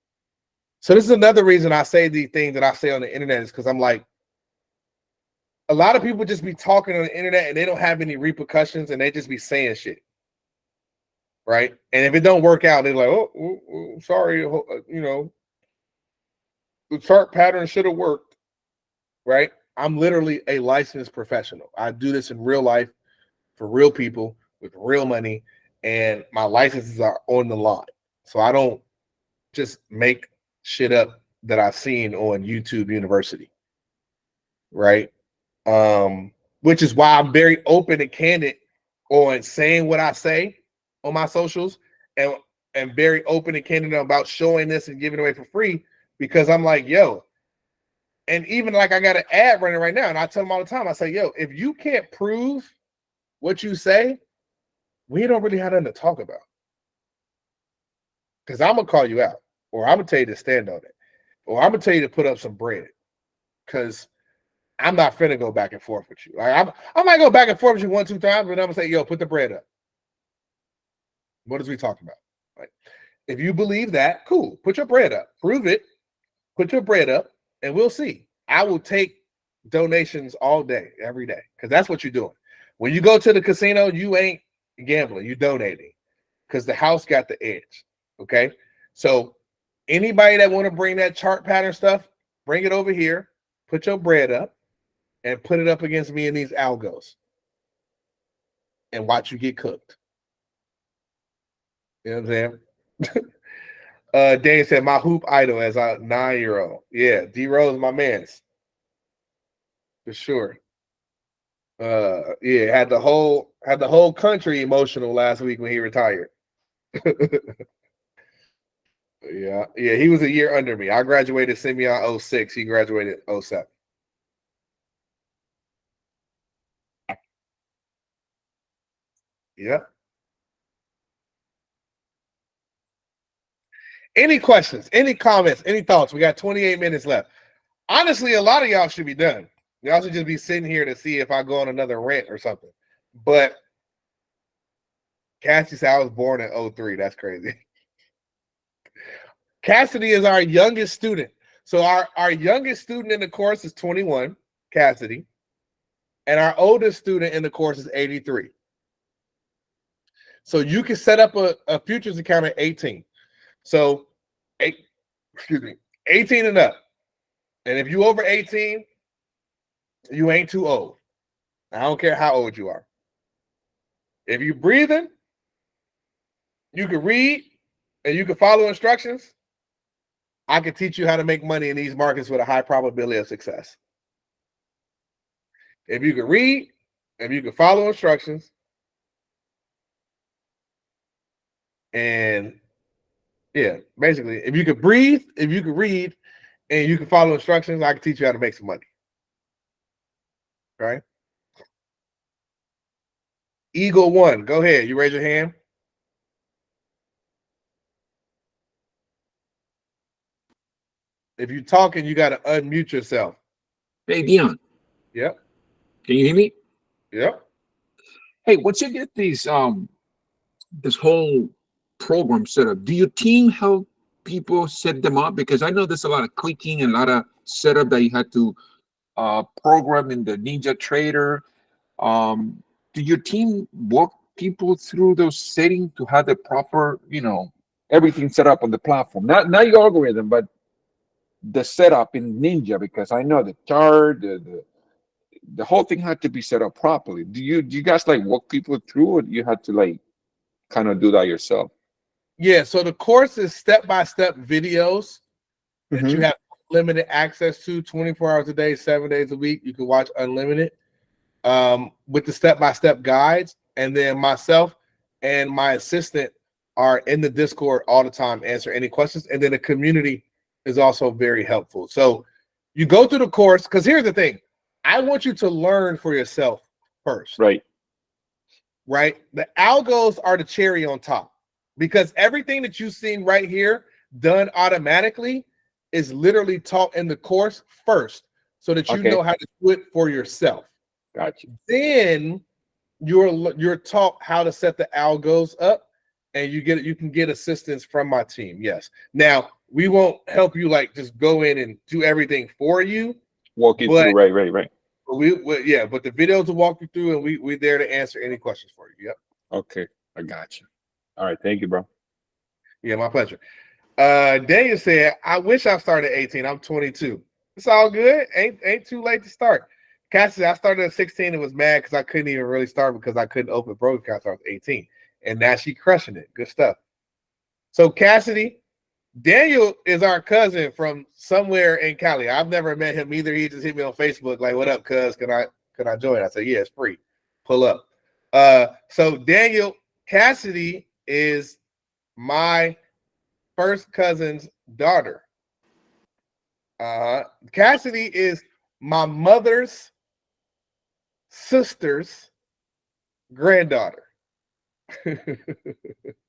So this is another reason I say the things that I say on the internet is because I'm like, a lot of people just be talking on the internet and they don't have any repercussions and they just be saying shit. Right. And if it don't work out, they're like, oh, sorry, the chart pattern should have worked. Right. I'm literally a licensed professional. I do this in real life for real people with real money, and my licenses are on the line. So I don't just make shit up that I've seen on YouTube University. Right. Which is why I'm very open and candid on saying what I say on my socials and very open and candid about showing this and giving it away for free, because I'm like, yo, and even like I got an ad running right now and I tell them all the time, I say, yo, if you can't prove what you say, we don't really have nothing to talk about. Because I'm going to call you out, or I'm going to tell you to stand on it, or I'm going to tell you to put up some bread. Because I'm not finna go back and forth with you. Like I might go back and forth with you 1-2 times, but I'm gonna say, yo, put the bread up. What is we talking about? Like, if you believe that, cool. Put your bread up. Prove it. Put your bread up, and we'll see. I will take donations all day, every day, because that's what you're doing. When you go to the casino, you ain't gambling. You're donating, because the house got the edge. Okay, so anybody that want to bring that chart pattern stuff, bring it over here. Put your bread up. And put it up against me in these algos and watch you get cooked. You know what I'm saying? Dane said, my hoop idol as a 9-year-old. Yeah, D-Rose, my man's. For sure. Yeah, had the whole country emotional last week when he retired. Yeah, he was a year under me. I graduated Simeon 06. He graduated 07. Yeah. Any questions, any comments, any thoughts? We got 28 minutes left. Honestly, a lot of y'all should be done. Y'all should just be sitting here to see if I go on another rant or something. But Cassie said I was born in 03. That's crazy. Cassidy is our youngest student. So our youngest student in the course is 21, Cassidy. And our oldest student in the course is 83. So you can set up a futures account at 18. So 18 and up. And if you over 18, you ain't too old. I don't care how old you are. If you breathing, you can read, and you can follow instructions, I can teach you how to make money in these markets with a high probability of success. If you can read, if you can follow instructions, and yeah, basically, if you can breathe, if you can read, and you can follow instructions, I can teach you how to make some money. Right? Eagle 1, go ahead. You raise your hand. If you're talking, you got to unmute yourself. Hey, Dion. Yep. Can you hear me? Yep. Hey, once you get these, this whole program set up, do your team help people set them up? Because I know there's a lot of clicking and a lot of setup that you had to program in the Ninja Trader. Do your team walk people through those settings to have the proper, everything set up on the platform? Not your algorithm, but the setup in Ninja, because I know the chart, the whole thing had to be set up properly. Do you guys like walk people through, or you had to like kind of do that yourself? Yeah, so the course is step-by-step videos that you have limited access to 24 hours a day, 7 days a week. You can watch unlimited with the step-by-step guides. And then myself and my assistant are in the Discord all the time, answer any questions. And then the community is also very helpful. So you go through the course, because here's the thing. I want you to learn for yourself first. Right. The algos are the cherry on top, because everything that you've seen right here done automatically is literally taught in the course first, so that you know how to do it for yourself. Gotcha. Then you're taught how to set the algos up, and you can get assistance from my team. Yes. Now we won't help you like just go in and do everything for you. Walk you through. Right. But the videos will walk you through, and we're there to answer any questions for you. Yep. Okay, I got you. All right, thank you, bro. Yeah, my pleasure. Daniel said, I wish I started at 18. I'm 22. It's all good. Ain't too late to start. Cassidy, I started at 16 and was mad because I couldn't even really start because I couldn't open broadcast. I was 18. And now she crushing it. Good stuff. So Cassidy, Daniel is our cousin from somewhere in Cali. I've never met him either. He just hit me on Facebook like, what up, cuz? Can I join? I said, yeah, it's free. Pull up. So Daniel, Cassidy is my first cousin's daughter. Cassidy is my mother's sister's granddaughter.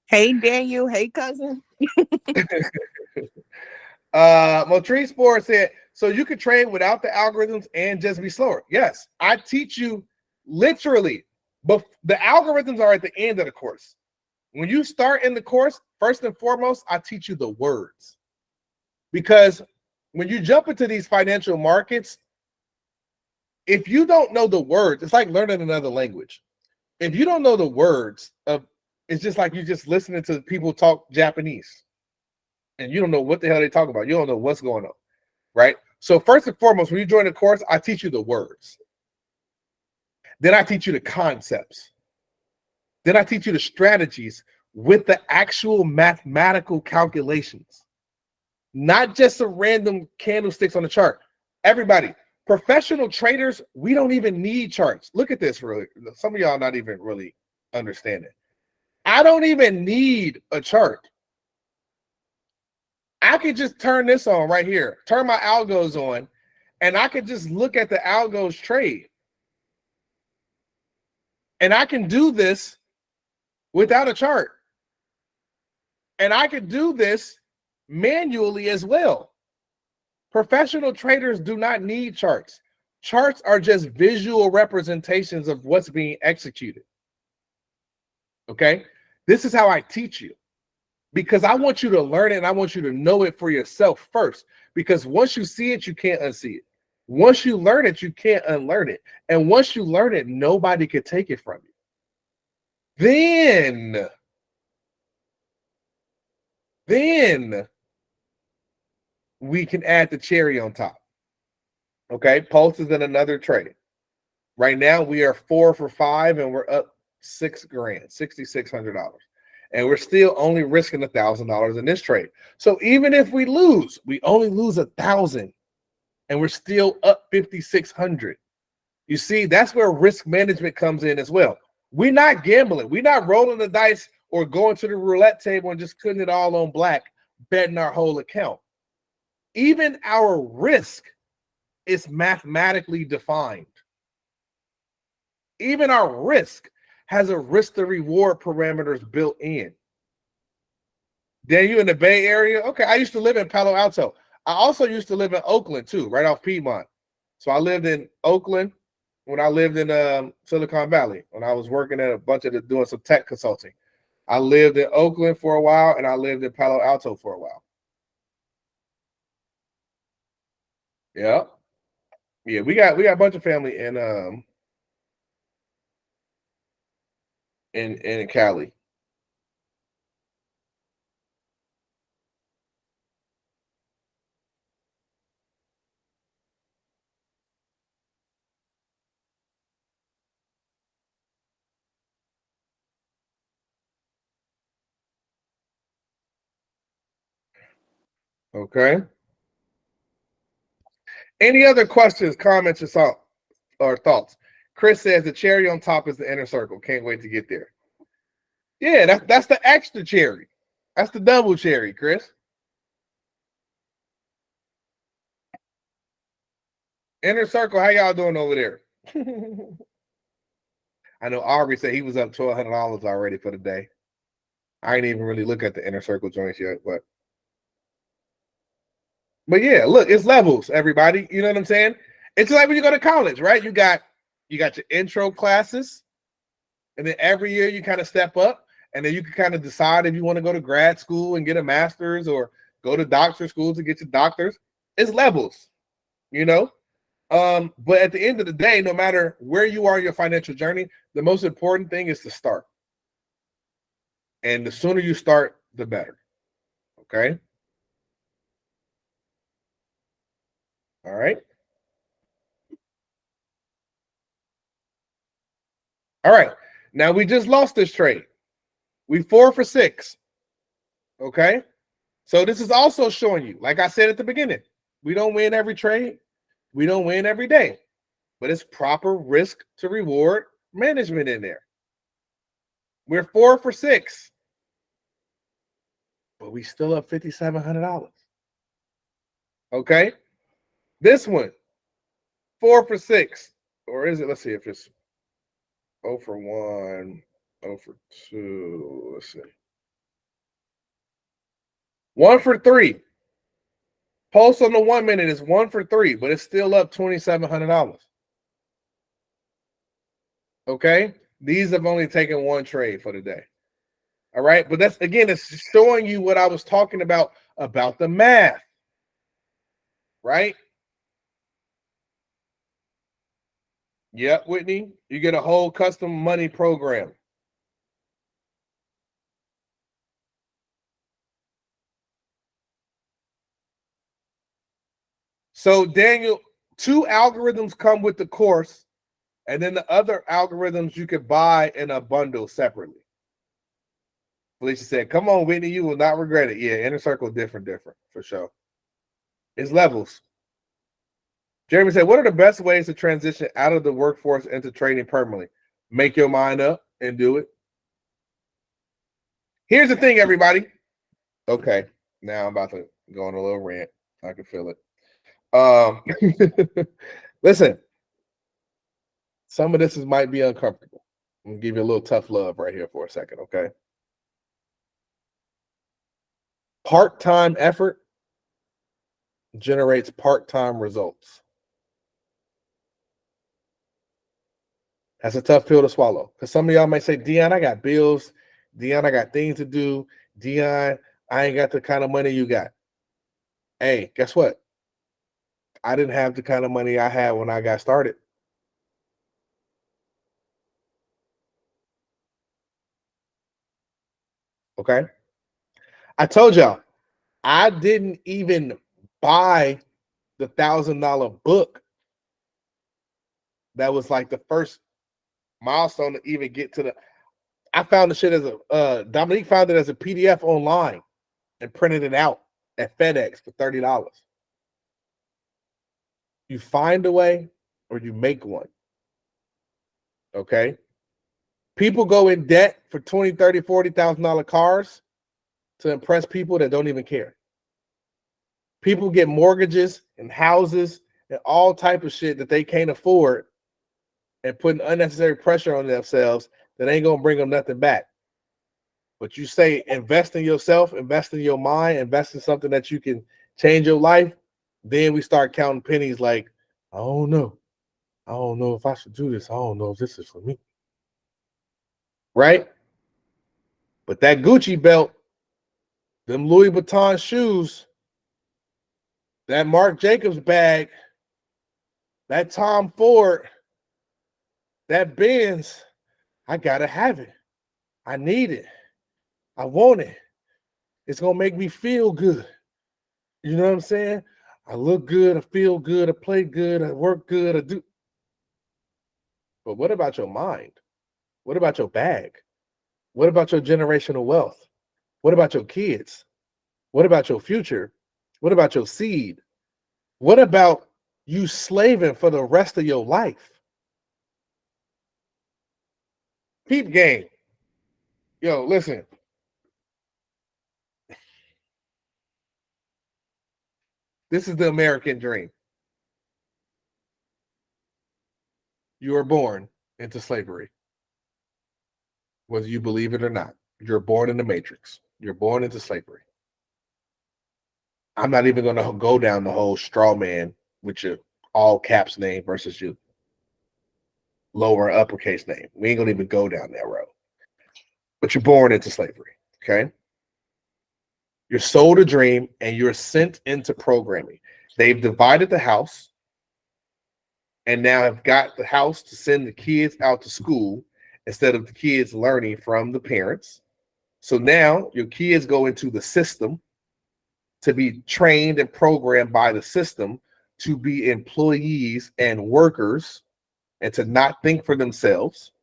Hey, Daniel. Hey, cousin. Motrese Sport said, so you could trade without the algorithms and just be slower. Yes, I teach you literally, but the algorithms are at the end of the course. When you start in the course, first and foremost, I teach you the words. Because when you jump into these financial markets, if you don't know the words, it's like learning another language. If you don't know the words it's just like you just listening to people talk Japanese and you don't know what the hell they talk about. You don't know what's going on, right? So first and foremost, when you join the course, I teach you the words. Then I teach you the concepts. Then I teach you the strategies with the actual mathematical calculations, not just some random candlesticks on the chart. Everybody, professional traders, we don't even need charts. Look at this, really. Some of y'all not even really understanding. I don't even need a chart. I could just turn this on right here, turn my algos on, and I could just look at the algos trade. And I can do this without a chart. And I could do this manually as well. Professional traders do not need charts. Charts are just visual representations of what's being executed. Okay? This is how I teach you. Because I want you to learn it and I want you to know it for yourself first. Because once you see it, you can't unsee it. Once you learn it, you can't unlearn it. And once you learn it, nobody can take it from you. Then we can add the cherry on top. Okay, Pulse is in another trade. Right now we are 4 for 5 and we're up $6,000, $6,600, and we're still only risking $1,000 in this trade. So even if we lose, we only lose 1,000, and we're still up 5,600. You see, that's where risk management comes in as well. We're not gambling. We're not rolling the dice or going to the roulette table and just putting it all on black, betting our whole account. Even our risk is mathematically defined. Even our risk has a risk to reward parameters built in. Then you in the Bay Area? Okay, I used to live in Palo Alto. I also used to live in Oakland too, right off Piedmont. So I lived in Oakland when I lived in Silicon Valley, when I was working at a bunch of doing some tech consulting. I lived in Oakland for a while, and I lived in Palo Alto for a while. Yeah. Yeah, we got a bunch of family in Cali. Okay. Any other questions, comments, or thoughts? Chris says the cherry on top is the inner circle. Can't wait to get there. Yeah, that's the extra cherry. That's the double cherry, Chris. Inner circle, how y'all doing over there? I know Aubrey said he was up $1,200 already for the day. I ain't even really look at the inner circle joints yet, but yeah, look, it's levels, everybody. You know what I'm saying? It's like when you go to college, right? You got your intro classes, and then every year you kind of step up, and then you can kind of decide if you want to go to grad school and get a master's or go to doctor school to get your doctors. It's levels, you know. But at the end of the day, no matter where you are in your financial journey, the most important thing is to start. And the sooner you start, the better. Okay. All right. All right. Now we just lost this trade. We 4 for 6. Okay. So this is also showing you, like I said at the beginning, we don't win every trade. We don't win every day, but it's proper risk to reward management in there. We're 4 for 6, but we still up $5,700. Okay. This one, 4 for 6. Or is it? Let's see if it's 0 for 1, 0 for 2. Let's see. 1 for 3. Pulse on the 1 minute is 1 for 3, but it's still up $2,700. Okay. These have only taken one trade for the day. All right. But that's, again, it's showing you what I was talking about the math. Right. Yep, Whitney. You get a whole custom money program. So, Daniel, 2 algorithms come with the course, and then the other algorithms you could buy in a bundle separately. Felicia said, come on, Whitney, you will not regret it. Yeah, inner circle, different, for sure. It's levels. Jeremy said, what are the best ways to transition out of the workforce into trading permanently? Make your mind up and do it. Here's the thing, everybody. Okay, now I'm about to go on a little rant. I can feel it. Listen, some of this might be uncomfortable. I'm going to give you a little tough love right here for a second, okay? Part-time effort generates part-time results. That's a tough pill to swallow. Because some of y'all might say, Dion, I got bills. Dion, I got things to do. Dion, I ain't got the kind of money you got. Hey, guess what? I didn't have the kind of money I had when I got started. Okay? I told y'all, I didn't even buy the $1,000 book. That was like the first milestone to even get to the. I found the shit as a Dominique found it as a PDF online and printed it out at FedEx for $30. You find a way or you make one. Okay. People go in debt for $20,000, $30,000, $40,000 cars to impress people that don't even care. People get mortgages and houses and all type of shit that they can't afford and putting unnecessary pressure on themselves that ain't gonna bring them nothing back. But you say invest in yourself, invest in your mind, invest in something that you can change your life. Then we start counting pennies like, I don't know. I don't know if I should do this. I don't know if this is for me. Right? But that Gucci belt, them Louis Vuitton shoes, that Marc Jacobs bag, that Tom Ford, that Benz, I gotta have it. I need it. I want it. It's gonna make me feel good. You know what I'm saying? I look good, I feel good, I play good, I work good, I do. But what about your mind? What about your bag? What about your generational wealth? What about your kids? What about your future? What about your seed? What about you slaving for the rest of your life? Peep game. Yo, listen. This is the American dream. You are born into slavery. Whether you believe it or not, you're born in the matrix. You're born into slavery. I'm not even going to go down the whole straw man with your all caps name versus your lower uppercase name. We ain't going to even go down that road. But you're born into slavery, okay? You're sold a dream and you're sent into programming. They've divided the house and now have got the house to send the kids out to school instead of the kids learning from the parents. So now your kids go into the system to be trained and programmed by the system to be employees and workers and to not think for themselves.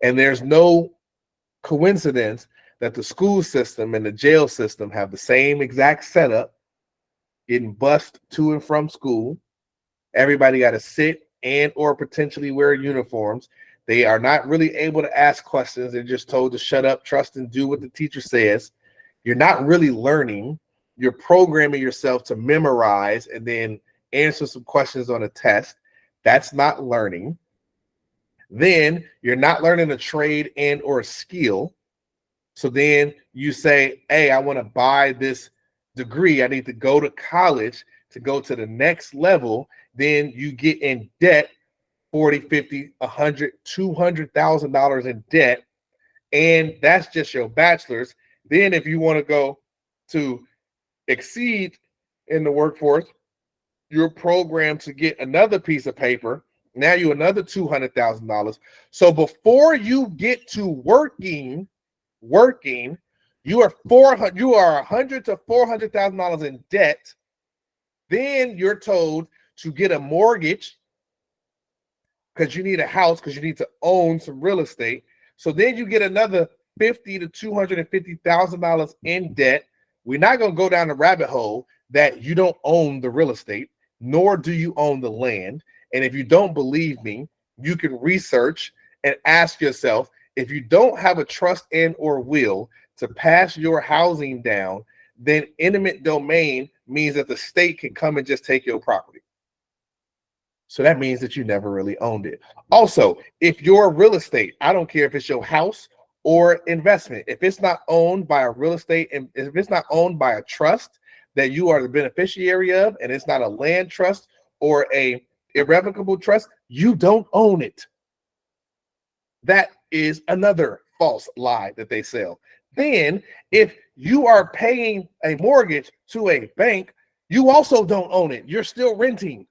And there's no coincidence that the school system and the jail system have the same exact setup, getting bussed to and from school. Everybody got to sit and or potentially wear uniforms. They are not really able to ask questions. They're just told to shut up, trust, and do what the teacher says. You're not really learning. You're programming yourself to memorize and then answer some questions on a test. That's not learning. Then you're not learning a trade and or a skill. So then you say, hey, I want to buy this degree. I need to go to college to go to the next level. Then you get in debt, $40, $50, $100, $200,000 in debt. And that's just your bachelor's. Then if you want to go to exceed in the workforce, you're programmed to get another piece of paper. Now you another $200,000. So before you get to working, you are $100,000 to $400,000 in debt. Then you're told to get a mortgage because you need a house, because you need to own some real estate. So then you get another $50,000 to $250,000 in debt. We're not going to go down the rabbit hole that you don't own the real estate, nor do you own the land. And if you don't believe me, you can research and ask yourself, if you don't have a trust and or will to pass your housing down, then eminent domain means that the state can come and just take your property. So that means that you never really owned it. Also, if your real estate, I don't care if it's your house or investment, if it's not owned by a real estate and if it's not owned by a trust that you are the beneficiary of, and it's not a land trust or a irrevocable trust, you don't own it. That is another false lie that they sell. Then if you are paying a mortgage to a bank, you also don't own it. You're still renting.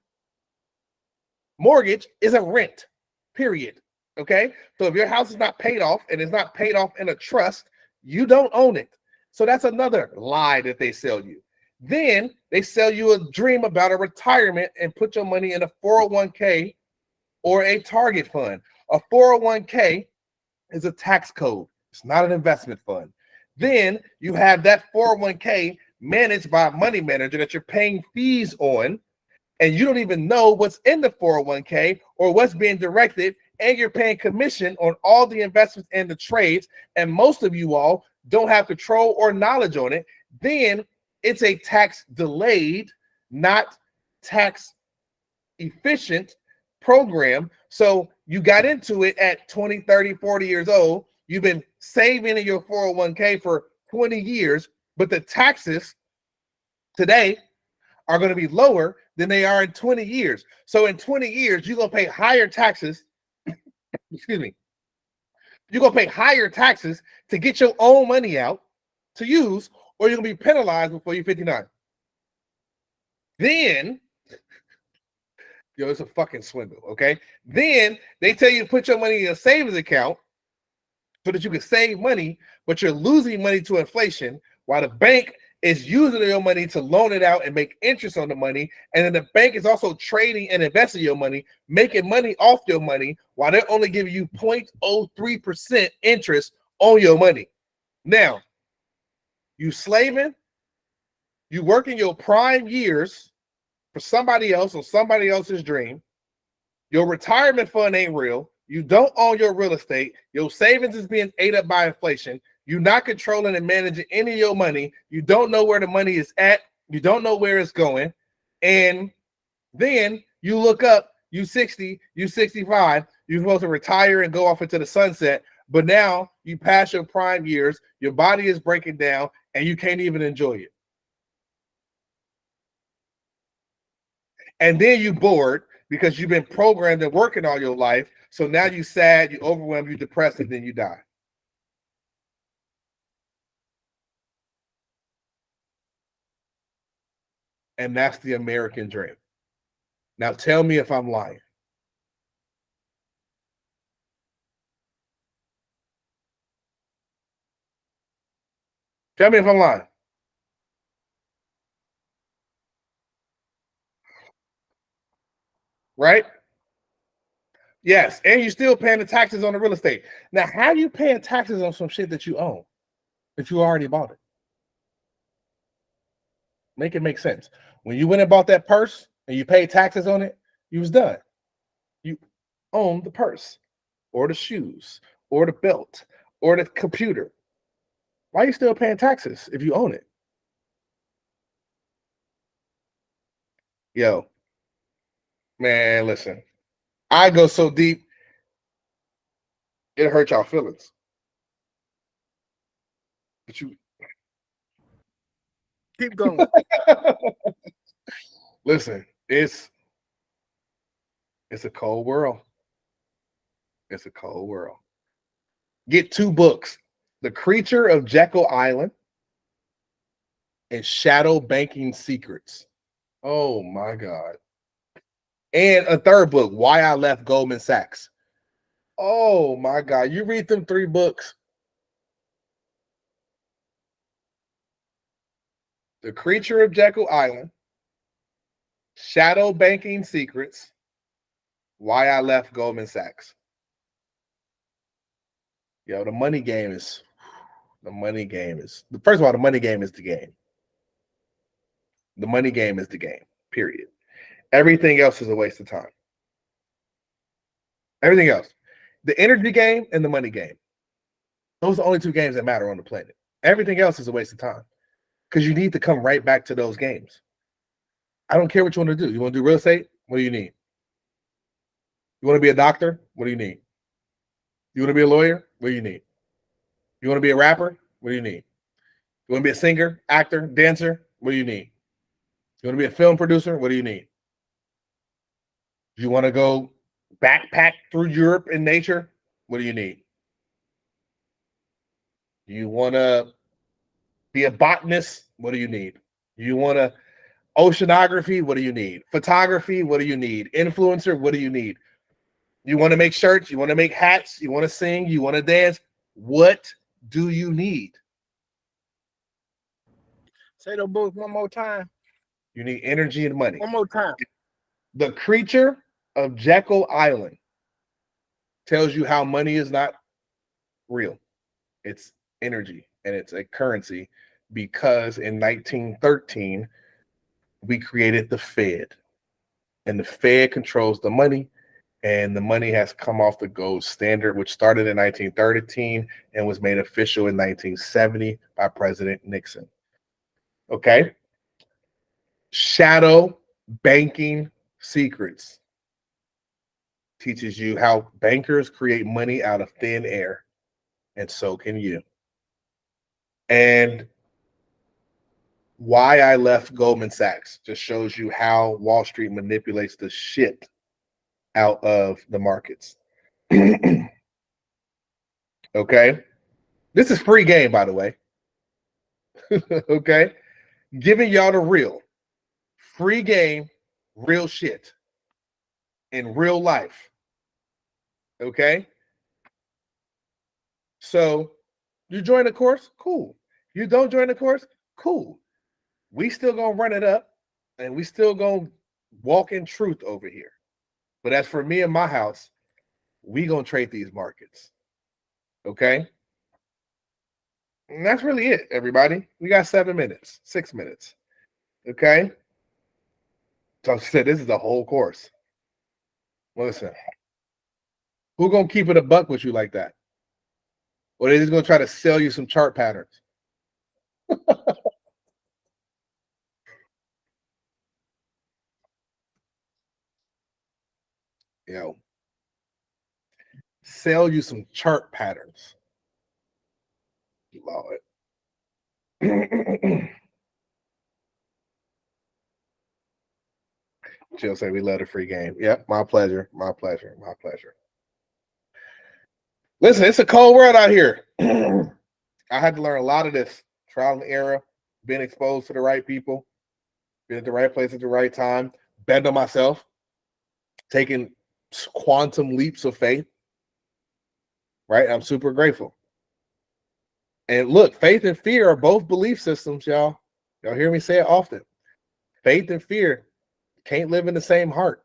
Mortgage is a rent, period. Okay. So if your house is not paid off and it's not paid off in a trust, you don't own it. So that's another lie that they sell you. Then they sell you a dream about a retirement and put your money in a 401k or a target fund. A 401k is a tax code. It's not an investment fund. Then you have that 401k managed by a money manager that you're paying fees on, and you don't even know what's in the 401k or what's being directed, and you're paying commission on all the investments and the trades, and most of you all don't have control or knowledge on it. Then it's a tax delayed, not tax efficient program. So you got into it at 20, 30, 40 years old. You've been saving in your 401k for 20 years, but the taxes today are going to be lower than they are in 20 years. So in 20 years, you're going to pay higher taxes, excuse me, You're going to pay higher taxes to get your own money out to use, or you're going to be penalized before you're 59. Then, it's a fucking swindle, okay? Then they tell you to put your money in a savings account so that you can save money, but you're losing money to inflation while the bank is using your money to loan it out and make interest on the money. And then the bank is also trading and investing your money, making money off your money while they're only giving you 0.03% interest on your money. Now, you slaving, you working your prime years for somebody else or somebody else's dream. Your retirement fund ain't real. You don't own your real estate. Your savings is being ate up by inflation. You're not controlling and managing any of your money. You don't know where the money is at. You don't know where it's going. And then you look up, you 60, you 65, you're supposed to retire and go off into the sunset. But now you pass your prime years, your body is breaking down, and you can't even enjoy it. And then you bored because you've been programmed and working all your life. So now you sad, you overwhelmed, you depressed, and then you die. And that's the American dream. Now tell me if I'm lying. Tell me if I'm lying. Right? Yes, and you're still paying the taxes on the real estate. Now, how are you paying taxes on some shit that you own if you already bought it? Make it make sense. When you went and bought that purse and you paid taxes on it, you was done. You own the purse or the shoes or the belt or the computer. Why are you still paying taxes if you own it? Yo, man, listen. I go so deep, it hurt y'all feelings. But you keep going. Listen, it's a cold world. It's a cold world. Get 2 books: The Creature of Jekyll Island and Shadow Banking Secrets. Oh my God. And a 3rd book, Why I Left Goldman Sachs. Oh my God. You read them 3 books. The Creature of Jekyll Island, Shadow Banking Secrets, Why I Left Goldman Sachs. Yo, the money game is, first of all, the money game is the game. The money game is the game, period. Everything else is a waste of time. Everything else. The energy game and the money game. Those are the only 2 games that matter on the planet. Everything else is a waste of time because you need to come right back to those games. I don't care what you want to do. You want to do real estate? What do you need? You want to be a doctor? What do you need? You want to be a lawyer? What do you need? You want to be a rapper? What do you need? You want to be a singer, actor, dancer? What do you need? You want to be a film producer? What do you need? You want to go backpack through Europe in nature? What do you need? You want to be a botanist? What do you need? You want to oceanography? What do you need? Photography? What do you need? Influencer? What do you need? You want to make shirts? You want to make hats? You want to sing? You want to dance? What do you need? Say those books one more time. You need energy and money. One more time. The Creature of Jekyll Island tells you how money is not real. It's energy and it's a currency because in 1913, we created the Fed. And the Fed controls the money, and the money has come off the gold standard, which started in 1913 and was made official in 1970 by President Nixon. Okay? Shadow Banking Secrets teaches you how bankers create money out of thin air, and so can you. And Why I Left Goldman Sachs just shows you how Wall Street manipulates the shit out of the markets. Okay. This is free game, by the way. Okay. Giving y'all the real. Free game, real shit. In real life. Okay. So you join the course, cool. You don't join the course, cool. We still gonna run it up and we still gonna walk in truth over here. But as for me and my house, we gonna trade these markets. Okay. And that's really it, everybody. We got 7 minutes, 6 minutes. Okay. So I said this is the whole course. Listen, who gonna keep it a buck with you like that? Or they just gonna try to sell you some chart patterns? Sell you some chart patterns. Lord. She'll say we love the free game. Yep, my pleasure. My pleasure. My pleasure. Listen, it's a cold world out here. I had to learn a lot of this trial and error, being exposed to the right people, being at the right place at the right time, bend on myself, taking quantum leaps of faith. Right? I'm super grateful. And look, faith and fear are both belief systems, y'all. Y'all hear me say it often. Faith and fear can't live in the same heart.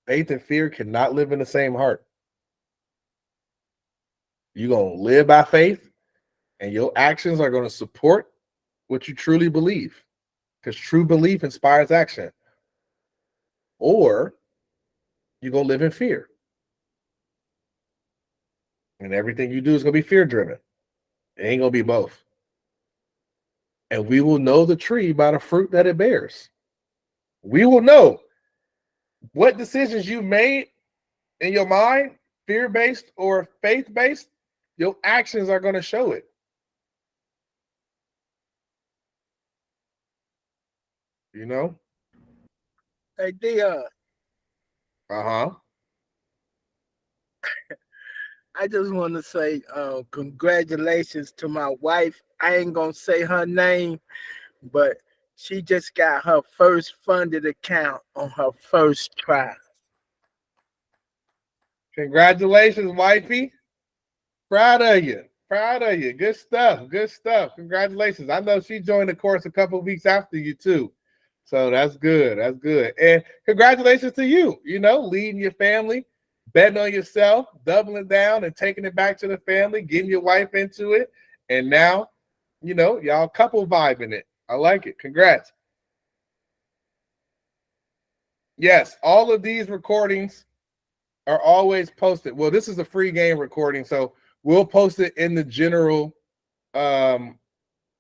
Faith and fear cannot live in the same heart. You're going to live by faith, and your actions are going to support what you truly believe, because true belief inspires action. Or you're going to live in fear. And everything you do is going to be fear-driven. It ain't going to be both. And we will know the tree by the fruit that it bears. We will know what decisions you made in your mind, fear-based or faith-based, your actions are going to show it. You know? Hey, Dion. Uh-huh. I just want to say congratulations to my wife. I ain't going to say her name, but she just got her first funded account on her first try. Congratulations, wifey. Proud of you. Proud of you. Good stuff. Good stuff. Congratulations. I know she joined the course a couple of weeks after you, too. So that's good. That's good. And congratulations to you, leading your family, betting on yourself, doubling down and taking it back to the family, getting your wife into it. And now, y'all couple vibing it. I like it. Congrats. Yes, all of these recordings are always posted. Well, this is a free game recording, so we'll post it in the general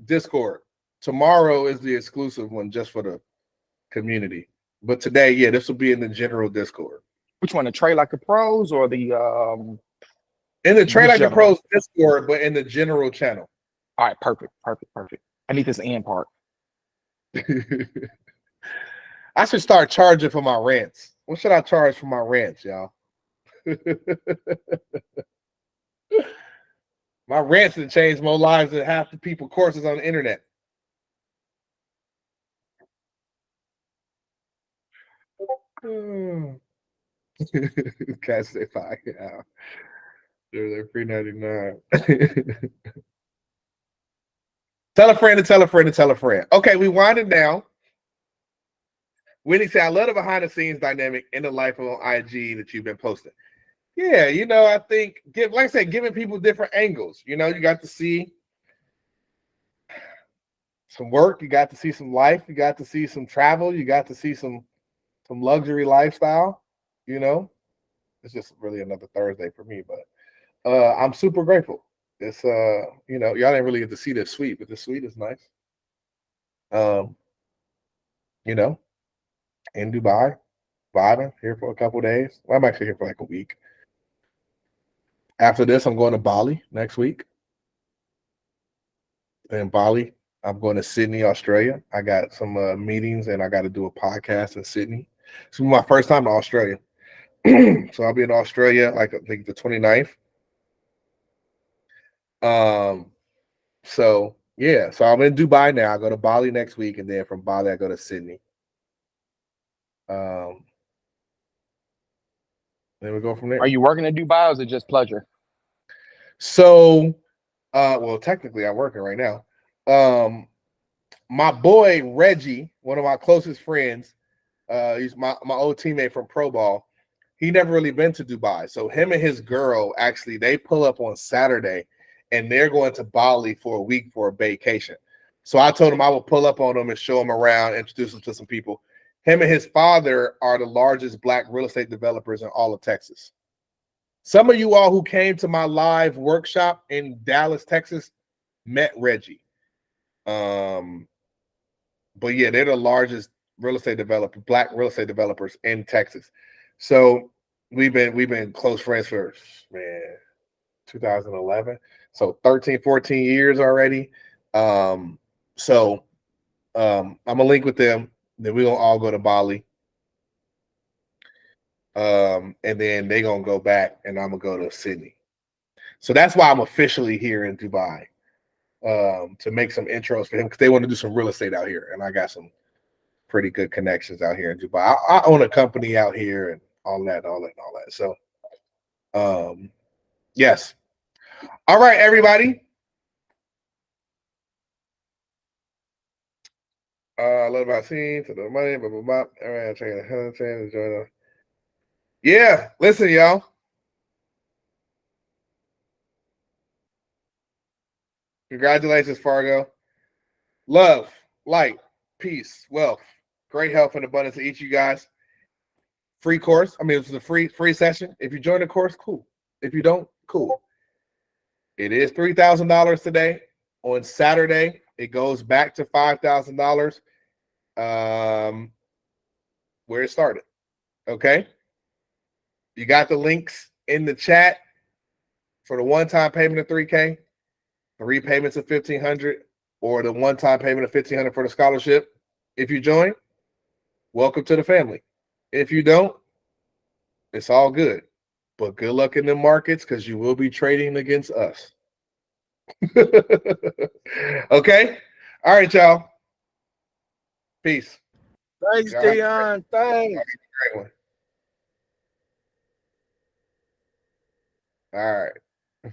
Discord. Tomorrow is the exclusive one just for the community. But today, yeah, this will be in the general Discord. Which one, the Trade Like a Pros or the in the Trade Like a Pros Discord, but in the general channel. All right, perfect. I need this end part. I should start charging for my rants. What should I charge for my rants, y'all? My rants have changed more lives than half the people courses on the internet. Cats say $5. Yeah. They're $3.99. Tell a friend to tell a friend to tell a friend. Okay, we winding down. Whitney said, I love the behind the scenes dynamic in the life on IG that you've been posting. Yeah, I think giving people different angles. You got to see some work, you got to see some life, you got to see some travel, you got to see some luxury lifestyle. It's just really another Thursday for me, but I'm super grateful. It's y'all didn't really get to see this suite, but the suite is nice. In Dubai, vibing here for a couple days. Well, I'm actually here for like a week. After this, I'm going to Bali next week. In Bali, I'm going to Sydney, Australia. I got some meetings and I got to do a podcast in Sydney. It's my first time in Australia. So I'll be in Australia like I think the 29th So yeah, so I'm in Dubai now. I go to Bali next week, and then from Bali I go to Sydney. Then we go from there. Are you working in Dubai or is it just pleasure? So, well, technically I'm working right now. My boy Reggie, one of my closest friends, he's my old teammate from Pro Ball. He never really been to Dubai. So him and his girl, actually, they pull up on Saturday and they're going to Bali for a week for a vacation. So I told him I would pull up on them and show him around, introduce him to some people. Him and his father are the largest black real estate developers in all of Texas. Some of you all who came to my live workshop in Dallas, Texas, met Reggie. But yeah, they're the largest real estate developer, black real estate developers in Texas. So we've been close friends for 2011. So 13, 14 years already. I'm gonna link with them. Then we're gonna all go to Bali. And then they're gonna go back and I'm gonna go to Sydney. So that's why I'm officially here in Dubai. To make some intros for him because they want to do some real estate out here, and I got some pretty good connections out here in Dubai. I own a company out here and all that. So, yes. All right, everybody. Love about scene to the money, blah blah blah. All right, checking the yeah. Listen, y'all. Congratulations, Fargo. Love, light, peace, wealth, great health, and abundance to each of you guys. Free course. I mean, it was a free session. If you join the course, cool. If you don't, cool. It is $3,000 today. On Saturday, it goes back to $5,000. Where it started. Okay. You got the links in the chat for the one-time payment of $3K, 3 payments of $1,500, or the one-time payment of $1,500 for the scholarship. If you join, welcome to the family. If you don't, it's all good. But good luck in the markets because you will be trading against us. Okay. All right, y'all. Peace. Thanks, Dion. Thanks. Great one. All right.